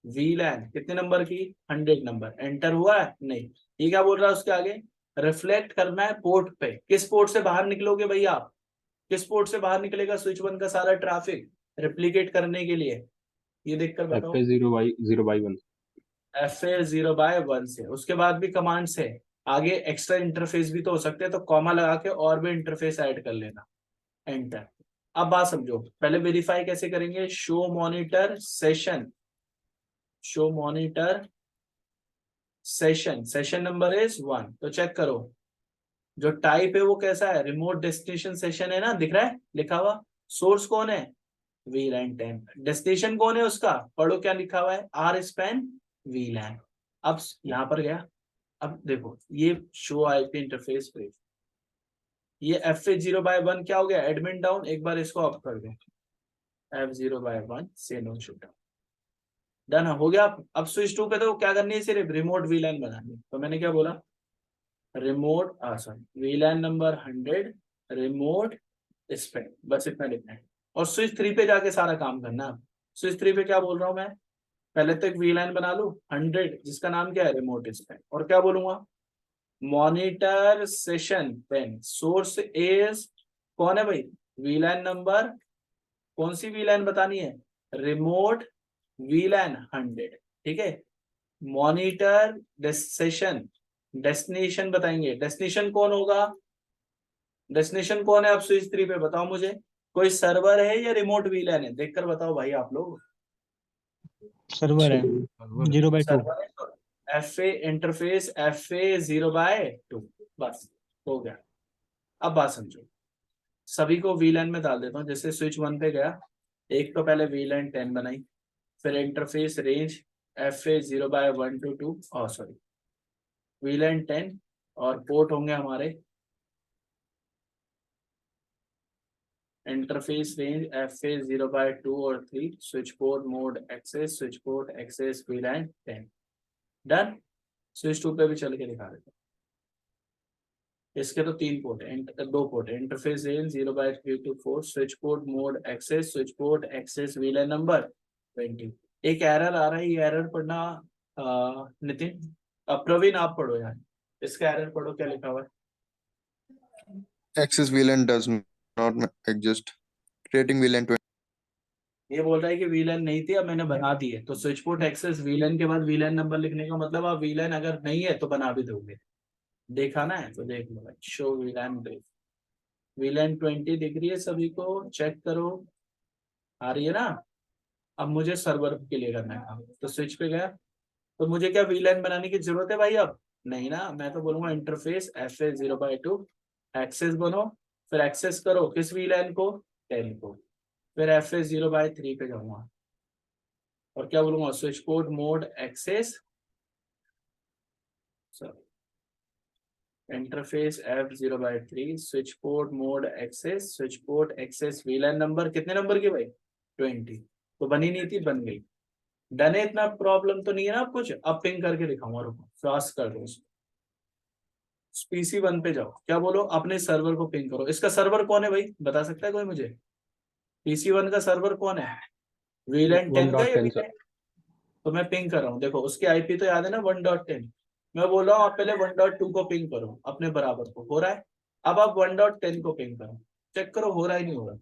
VLAN, कितने नंबर की? 100 नंबर। एंटर हुआ है? नहीं। ये क्या बोल रहा है उसके आगे? रिफ्लेक्ट करना है पोर्ट पे। किस पोर्ट से बाहर निकलोगे भाई आप? किस पोर्ट से बाहर निकलेगा स्विच 1 का सारा ट्रैफिक रिप्लिकेट करने के लिए? ये देखकर बताओ। FA0/1 FA0/1 से। उसके बाद भी कमांड्स है आगे, एक्स्ट्रा इंटरफेस भी तो हो सकते हैं, तो कॉमा लगा के और भी इंटरफेस ऐड कर लेना, एंटर। अब बात समझो, पहले वेरीफाई कैसे करेंगे? Show monitor session, show monitor session, session number is 1। तो चेक करो जो टाइप है वो कैसा है? रिमोट डेस्टिनेशन सेशन है ना, दिख रहा है लिखा हुआ। सोर्स कौन है? VLAN 10। डेस्टिनेशन कौन है उसका? पढ़ो क्या लिखा हुआ है? R span VLAN। अब यहां पर गया, अब देखो ये शो IP इंटरफेस पे, ये FA0/1 क्या हो गया? Admin down. एक बार इसको ऑफ कर दो, F0/1 से नो शूट डन हो गया। अब स्विच 2 पे तो क्या करनी है? सिर्फ रिमोट VLAN बनानी है। तो मैंने क्या बोला? Remote sorry VLAN number 100 remote Spain, बस इतना लिखना है। और स्विच 3 पे जाके सारा काम करना है। स्विच 3 पे क्या बोल रहा हूं मैं? पहले तो एक VLAN बना लू 100 जिसका नाम क्या है? Remote span. और क्या बोलूंगा? Monitor session pen, source is, कौन है भाई? VLAN नंबर, कौन सी VLAN बतानी है? Remote VLAN 100। ठीक है। मॉनिटर सेशन डेस्टिनेशन बताएंगे। डेस्टिनेशन कौन होगा? डेस्टिनेशन कौन है? आप स्विच 3 पे बताओ मुझे, कोई सर्वर है या रिमोट VLAN है? देखकर बताओ भाई आप लोग। सर्वर है सर्वर 0/2। सर्वर है तो FA इंटरफेस FA0/2, बस हो गया। अब बात समझो, सभी को VLAN में डाल देता हूँ। जैसे स्विच 1 पे गया, एक तो पहले VLAN 10 बनाई, फिर interface range FA0/1 to 2 sorry VLAN 10, और पोर्ट होंगे हमारे इंटरफेस रेंज FA0/2 और 3, switch port mode access, switch port access VLAN 10। Done. Switch 2 पे भी चल के दिखा देता हूँ। इसके तो 3 पोर्ट है, 2 पोर्ट है। Interface range 0/3 to 4, switch port mode access, switch port access VLAN number 20। एक एरर आ रहा है, ये एरर पढ़ना नितिन। प्रवीण आप पढ़ो यार, इसका एरर पढ़ो, क्या लिखा हुआ है? access VLAN does not exist. Creating VLAN 20. ये बोल रहा है कि VLAN नहीं थी, अब मैंने बना दी है। तो स्विच पोर्ट एक्सेस VLAN के बाद VLAN नंबर लिखने का मतलब आप VLAN अगर नहीं है तो बना भी दोगे। देखा ना है तो देख लो भाई, शो VLAN ब्रेक। VLAN 20 दिख रही है सभी को? चेक करो, आ रही है ना? अब मुझे सर्वर के लिए करना है काम, तो स्विच पे गया, तो मुझे क्या VLAN बनाने की जरूरत है भाई? अब नहीं ना, मैं तो बोलूंगा इंटरफेस FA0/2 एक्सेस बनो, फिर एक्सेस करो किस VLAN को? 10 को। फिर FA0/3 पे जाऊंगा और क्या बोलूंगा, switch port mode access interface F0/3 switch port mode access switch port access VLAN number कितने नंबर की भाई 20। तो बनी नहीं थी, बन गई। डन है, इतना प्रॉब्लम तो नहीं है ना आप कुछ। अब पिंग करके दिखाऊंगा, रुको फास्ट कर दो। PC1 पे जाओ, क्या बोलो, अपने सर्वर को पिंग करो। इसका सर्वर कौन है भाई, बता सकता है कोई मुझे? PC1 का सर्वर कौन है, VLAN 10 का या 1.10 सर। VLAN? तो मैं पिंग कर रहा हूँ, देखो उसके IP तो याद है ना 1.10। मैं बोल रहा हूँ आप पहले 1.2 को पिंग करो, अपने बराबर को हो रहा है। अब आप 1.10 को पिंग करो, चेक करो हो रहा है नहीं हो रहा।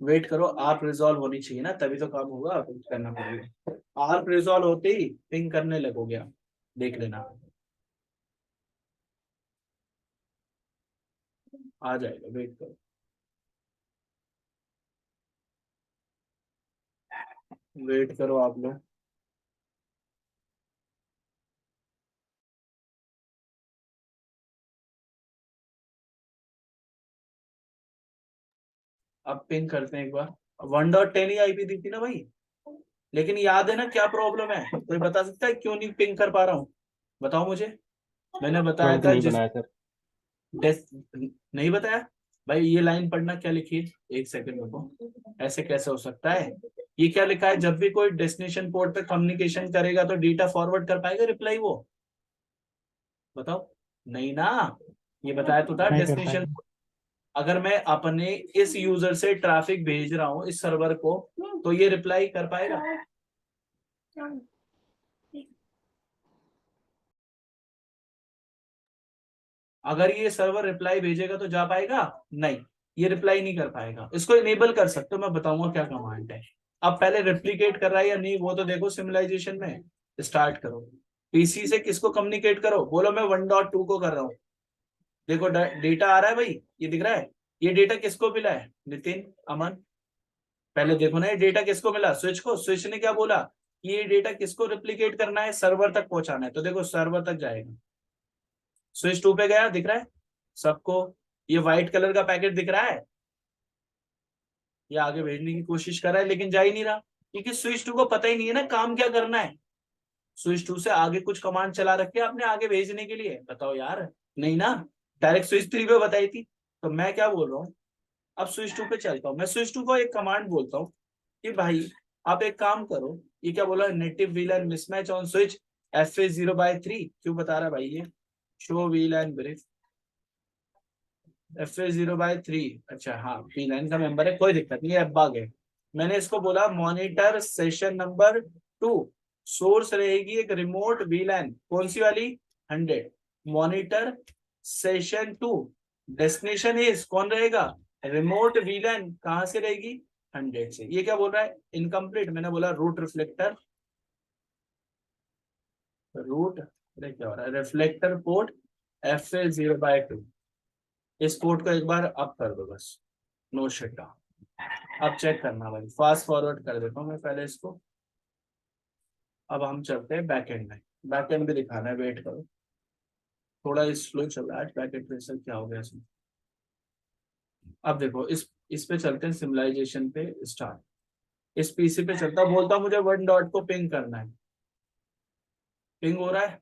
वेट करो, आप रिजॉल्व होनी चाहिए ना, तभी तो काम होगा, पिंग करना पड़ेगा। आप रिजॉल्व होते ही पिंग करने लगोगे आप, देख लेना आ जाएगा, वेट करो। वेट करो आप लोग। अब पिंग करते हैं एक बार। 1.10 ही IP दी थी ना भाई, लेकिन याद है ना क्या प्रॉब्लम है, कोई बता सकता है क्यों नहीं पिंग कर पा रहा हूँ? बताओ मुझे। मैंने बताया ट्वेल्थ था नहीं जिस बनाया सर। नहीं बताया भाई, ये लाइन पढ़ना क्या लिखी है, एक सेकंड रुको। ऐसे कैसे हो सकता है, ये क्या लिखा है, जब भी कोई डेस्टिनेशन पोर्ट पे कम्युनिकेशन करेगा तो डेटा फॉरवर्ड कर पाएगा रिप्लाई वो? बताओ। नहीं ना, ये बताया तो था नहीं कर डेस्टिनेशन। पाएगा। अगर मैं अपने इस यूजर से ट्रैफिक भेज रहा हूँ इस सर्वर को, तो ये रिप्लाई कर पाएगा? अगर ये सर्वर रिप्लाई भेजेगा तो जा पाएगा? नहीं, ये रिप्लाई नहीं कर पाएगा। इसको इनेबल कर सकते हो, मैं बताऊंगा क्या कमांड है। अब पहले रेप्लिकेट कर रहा है या नहीं वो तो देखो, सिमुलाइजेशन में स्टार्ट करो। PC से किसको कम्युनिकेट करो, बोलो मैं 1.2 को कर रहा हूँ। देखो डेटा आ रहा है भाई, ये दिख रहा है। ये डेटा किसको मिला है, नितिन, अमन? पहले देखो ना, ये डेटा किसको मिला, स्विच को। स्विच ने क्या बोला, ये डेटा किसको रेप्लिकेट करना है, सर्वर तक पहुंचाना है। तो देखो सर्वर तक जाएगा, स्विच 2 पे गया, दिख रहा है सबको? ये व्हाइट कलर का पैकेट दिख रहा है, ये आगे भेजने की कोशिश कर रहा है लेकिन जा ही नहीं रहा, क्योंकि स्विच 2 को पता ही नहीं है ना काम क्या करना है। स्विच 2 से आगे कुछ कमांड चला रखे आपने आगे भेजने के लिए, बताओ यार। नहीं ना, डायरेक्ट स्विच 3 पे बताई थी। तो मैं क्या बोल रहा हूँ, अब स्विच 2 पे चलता हूँ। मैं स्विच 2 को एक कमांड बोलता हूँ कि भाई आप एक काम करो, ये क्या बोला, native VLAN mismatch on switch FA0/3। क्यों बता रहा है भाई ये, शो VLAN ब्रीफ FA0/3। अच्छा हाँ, VLAN का मेंबर है, कोई दिक्कत नहीं है, अब आ गए। मैंने इसको बोला मॉनिटर सेशन नंबर 2, सोर्स रहेगी एक रिमोट VLAN, कौन सी वाली, 100। मॉनिटर सेशन 2 डेस्टिनेशन इज कौन रहेगा, रिमोट VLAN, कहां से रहेगी, 100 से। ये क्या बोल रहा है, इनकम्प्लीट। मैंने बोला रूट रिफ्लेक्टर, रूट क्या हो रहा है, रिफ्लेक्टर पोर्ट FA0/2। इस पोर्ट को एक बार अप कर दो बस, नो शट डाउन। अब चेक करना भाई, फास्ट फॉरवर्ड कर देता हूँ मैं पहले इसको। अब हम चलते हैं बैकएंड में, बैकएंड भी दिखाना है, वेट करो, थोड़ा स्लो चल रहा है बैकएंड पे, सर क्या हो गया इसमें। अब देखो इस पे चलते हैं, सिमुलाइजेशन पे स्टार्ट। इस PC पे चलता, बोलता मुझे 1 को पिंग करना है। पिंग हो रहा है,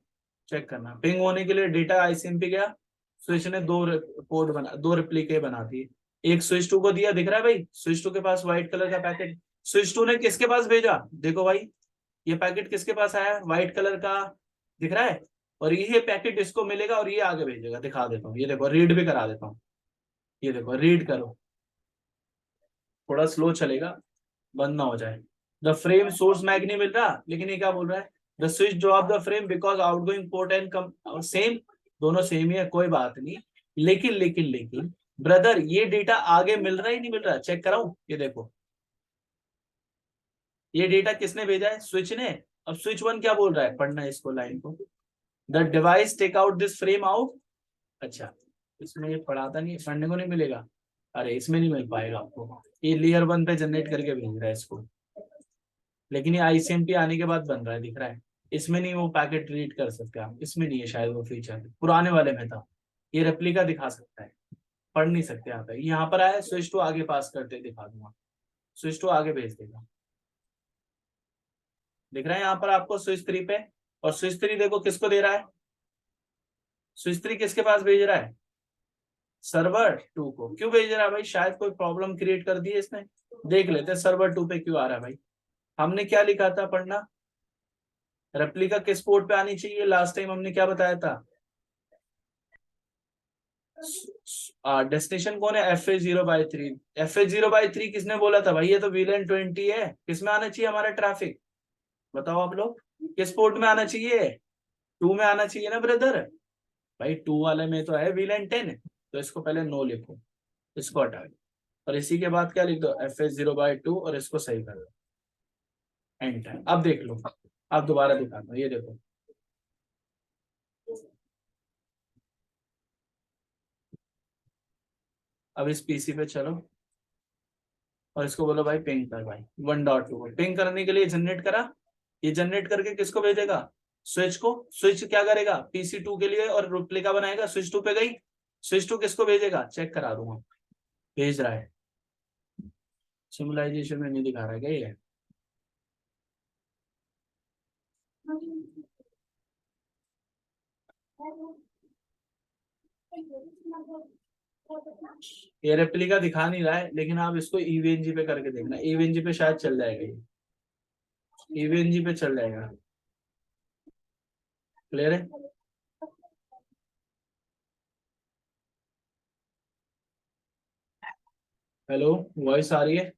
चेक करना। पिंग होने के लिए डेटा ICMP गया, स्विच ने दो रिप्लिके बना दिए। एक स्विच 2 को दिया, दिख रहा है भाई, स्विच 2 के पास व्हाइट कलर का पैकेट। स्विच 2 ने किसके पास भेजा, देखो भाई, ये पैकेट किसके पास आया, व्हाइट कलर का, दिख रहा है। और ये पैकेट इसको मिलेगा और ये आगे भेजेगा, दिखा देता हूँ, ये देखो रीड भी करा देता हूँ। ये देखो रीड करो, थोड़ा स्लो चलेगा, बंद ना हो जाए। द फ्रेम सोर्स मैग नहीं मिल रहा, लेकिन ये क्या बोल रहा है, the switch drop the frame because outgoing port and come same, दोनों सेम ही है, कोई बात नहीं। लेकिन ब्रदर ये डेटा आगे मिल रहा ही नहीं मिल रहा, चेक कराऊं, ये देखो ये डेटा किसने भेजा है, स्विच ने। अब स्विच 1 क्या बोल रहा है, पढ़ना है इसको लाइन को, the device take out this frame out. अच्छा, इसमें ये पढ़ाता नहीं, पढ़ने को नहीं मिलेगा, अरे इसमें नहीं मिल पाएगा आपको, ये लेयर 1 पे जनरेट करके भेज रहा है इसको, लेकिन ये ICMP आने के बाद बन रहा है, दिख रहा है। इसमें नहीं वो पैकेट रीड कर सकते आप, इसमें नहीं है शायद वो फीचर, पुराने वाले में था। ये रेप्लिका दिखा सकता है, पढ़ नहीं सकते यहाँ पर आया स्विच टू आगे पास करते दिखा दूंगा, स्विच टू आगे भेज देगा। दिख रहा है यहाँ पर आपको स्विच 3 पे, और स्विच 3 देखो किसको दे रहा है, स्विच 3 किसके पास भेज रहा है, सर्वर 2 को। क्यों भेज रहा है भाई, शायद कोई प्रॉब्लम क्रिएट कर दी है इसने। देख लेते हैं सर्वर 2 पे क्यों आ रहा है भाई। हमने क्या लिखा था पढ़ना, रेप्लिका किस पोर्ट पे आनी चाहिए, लास्ट टाइम हमने क्या बताया था, डेस्टिनेशन कौन है, FH0/3। FH0/3 किसने बोला था भाई, ये तो VLAN 20 है, किसमें आना चाहिए हमारा ट्रैफिक, बताओ आप लोग, किस पोर्ट में आना चाहिए, 2 में आना चाहिए ना ब्रदर। भाई 2 वाले में तो है VLAN 10, तो इसको पहले नो लिखो, इसको हटाओ, और इसी के बाद क्या लिख दो, FH0/2, और इसको सही कर दो, एंटर। अब देख लो, अब दोबारा दिखाता हूँ, ये देखो अब इस पीसी पे चलो और इसको बोलो भाई पिंग कर भाई 1.2 पिंग करने के लिए जनरेट करा, ये जनरेट करके किसको भेजेगा, स्विच को। स्विच क्या करेगा PC2 के लिए और रेप्लिका बनाएगा, स्विच 2 पे गई, स्विच 2 किसको भेजेगा, चेक करा दूंगा, भेज रहा है, सिमुलाइजेशन में नहीं दिखा रहा है क्या ये, ये रेप्लिका दिखा नहीं रहा है, लेकिन आप इसको EVNG पे करके देखना, EVNG पे शायद चल जाएगा, ये EVNG पे चल जाएगा। क्लियर है, हेलो वॉइस आ रही है,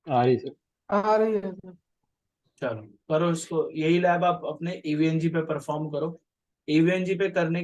आ रही सर। आ रही है सर। चलो करो इसको, यही लैब आप अपने EVNG पे परफॉर्म करो। EVNG पे करने के